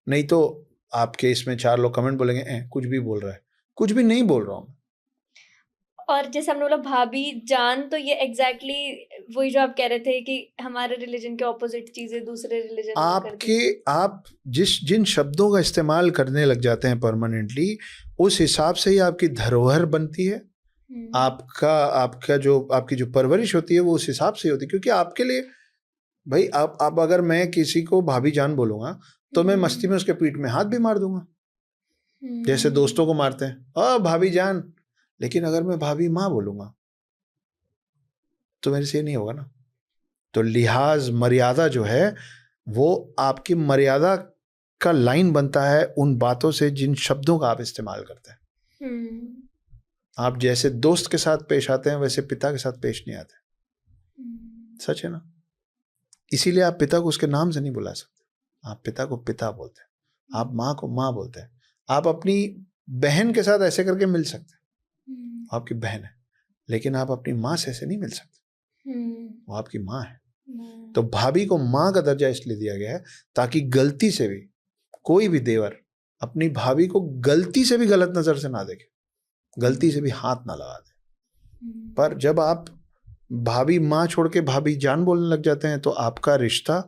नहीं तो आपके इसमें 4 लोग कमेंट बोलेंगे कुछ भी बोल रहा है। कुछ भी नहीं बोल रहा हूँ। और जैसे हमने बोला भाभी जान, तो ये एग्जैक्टली वही जो आप कह रहे थे कि हमारे रिलीजन के ऑपोजिट चीजें दूसरे रिलीजन में कर दी। आप जिन शब्दों का इस्तेमाल करने लग जाते हैं परमानेंटली, उस हिसाब से ही आपकी धरोहर बनती है। आपका जो आपकी जो परवरिश होती है वो उस हिसाब से होती है। क्योंकि आपके लिए भाई आप अगर मैं किसी को भाभी जान बोलूंगा तो मैं मस्ती में उसके पीठ में हाथ भी मार दूंगा, जैसे दोस्तों को मारते हैं, भाभी जान। लेकिन अगर मैं भाभी माँ बोलूंगा तो मेरे से ये नहीं होगा ना। तो लिहाज मर्यादा जो है वो आपकी मर्यादा का लाइन बनता है उन बातों से जिन शब्दों का आप इस्तेमाल करते हैं। आप जैसे दोस्त के साथ पेश आते हैं वैसे पिता के साथ पेश नहीं आते। सच है ना। इसीलिए आप पिता को उसके नाम से नहीं बुला सकते। आप पिता को पिता बोलते हैं, आप माँ को माँ बोलते हैं। आप अपनी बहन के साथ ऐसे करके मिल सकते हैं, आपकी बहन है, लेकिन आप अपनी माँ से ऐसे नहीं मिल सकते, वो आपकी माँ है। तो भाभी को माँ का दर्जा इसलिए दिया गया है ताकि गलती से भी कोई भी देवर अपनी भाभी को गलती से भी गलत नजर से ना देखे, गलती से भी हाथ ना लगा दे। पर जब आप भाभी माँ छोड़ के भाभी जान बोलने लग जाते हैं तो आपका रिश्ता,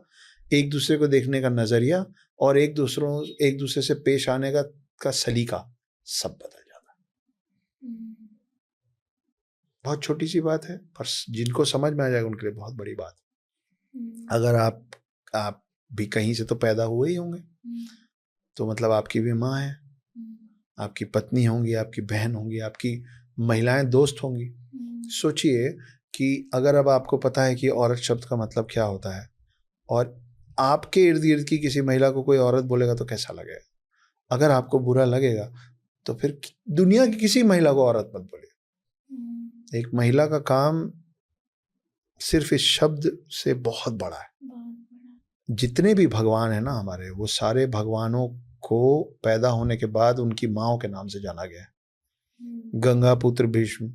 एक दूसरे को देखने का नजरिया और एक दूसरे से पेश आने का सलीका सब बदल जाता है। बहुत छोटी सी बात है पर जिनको समझ में आ जाएगा उनके लिए बहुत बड़ी बात। अगर आप भी कहीं से तो पैदा हुए ही होंगे, तो मतलब आपकी भी माँ है, आपकी पत्नी होंगी, आपकी बहन होंगी, आपकी महिलाएं दोस्त होंगी। सोचिए कि अगर अब आपको पता है कि औरत शब्द का मतलब क्या होता है और आपके इर्द गिर्द की किसी महिला को कोई औरत बोलेगा तो कैसा लगेगा। अगर आपको बुरा लगेगा तो फिर दुनिया की किसी महिला को औरत मत बोलिए। एक महिला का काम सिर्फ इस शब्द से बहुत बड़ा है। जितने भी भगवान है ना हमारे, वो सारे भगवानों को पैदा होने के बाद उनकी माँओं के नाम से जाना गया है। गंगा पुत्र भीष्म,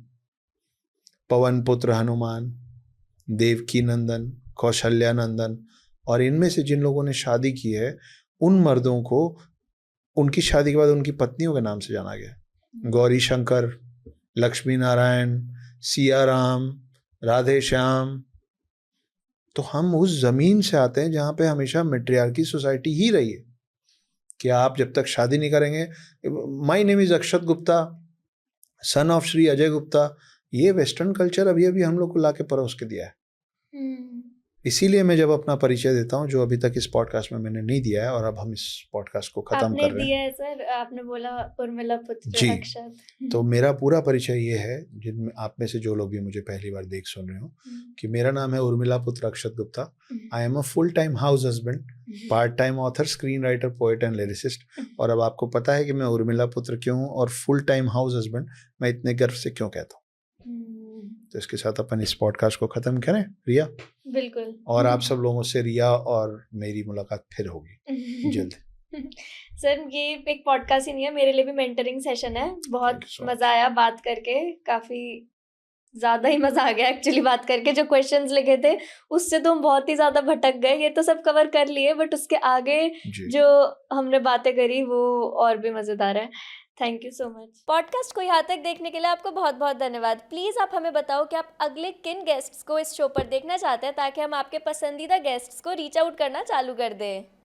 पवन पुत्र हनुमान, देवकी नंदन, कौशल्या नंदन, और इनमें से जिन लोगों ने शादी की है उन मर्दों को उनकी शादी के बाद उनकी पत्नियों के नाम से जाना गया। गौरी शंकर, लक्ष्मी नारायण, सिया राम, राधे श्याम। तो हम उस जमीन से आते हैं जहाँ पे हमेशा मैट्रियार्की सोसाइटी ही रही है कि आप जब तक शादी नहीं करेंगे। My name is Akshat Gupta, son of Shri Ajay Gupta. ये वेस्टर्न कल्चर अभी हम लोग को लाके परोस के दिया है। इसीलिए मैं जब अपना परिचय देता हूँ, जो अभी तक इस पॉडकास्ट में मैंने नहीं दिया है, और अब हम इस पॉडकास्ट को खत्म कर रहे हैं। दिया है सर, आपने बोला उर्मिला पुत्र अक्षत। तो मेरा पूरा परिचय ये है, जिनमें आप में से जो लोग भी मुझे पहली बार देख सुन रहे हो, कि मेरा नाम है उर्मिला पुत्र Akshat Gupta. I am a full time house husband, part time author, screen writer, poet and lyricist. और अब आपको पता है कि मैं उर्मिला पुत्र क्यों हूँ और फुल टाइम हाउस हस्बैंड मैं इतने गर्व से क्यों कहता हूँ। तो इसके साथ अपन इस पॉडकास्ट को खत्म करें रिया। बिल्कुल। और आप सब लोगों से रिया और मेरी मुलाकात फिर होगी जल्द। सर ये एक पॉडकास्ट ही नहीं है, मेरे लिए भी मेंटरिंग सेशन है। बहुत मजा आया बात करके, काफी ज्यादा ही मजा आ गया एक्चुअली बात करके। जो क्वेश्चंस लिखे थे उससे तो हम बहुत ही ज्यादा भटक गए, ये तो सब कवर कर लिए, बट उसके आगे जो हमने बातें करी वो और भी मजेदार है। Thank you so much. Podcast को यहाँ तक देखने के लिए आपको बहुत बहुत धन्यवाद। प्लीज़ आप हमें बताओ कि आप अगले किन गेस्ट्स को इस शो पर देखना चाहते हैं, ताकि हम आपके पसंदीदा गेस्ट्स को रीच आउट करना चालू कर दें।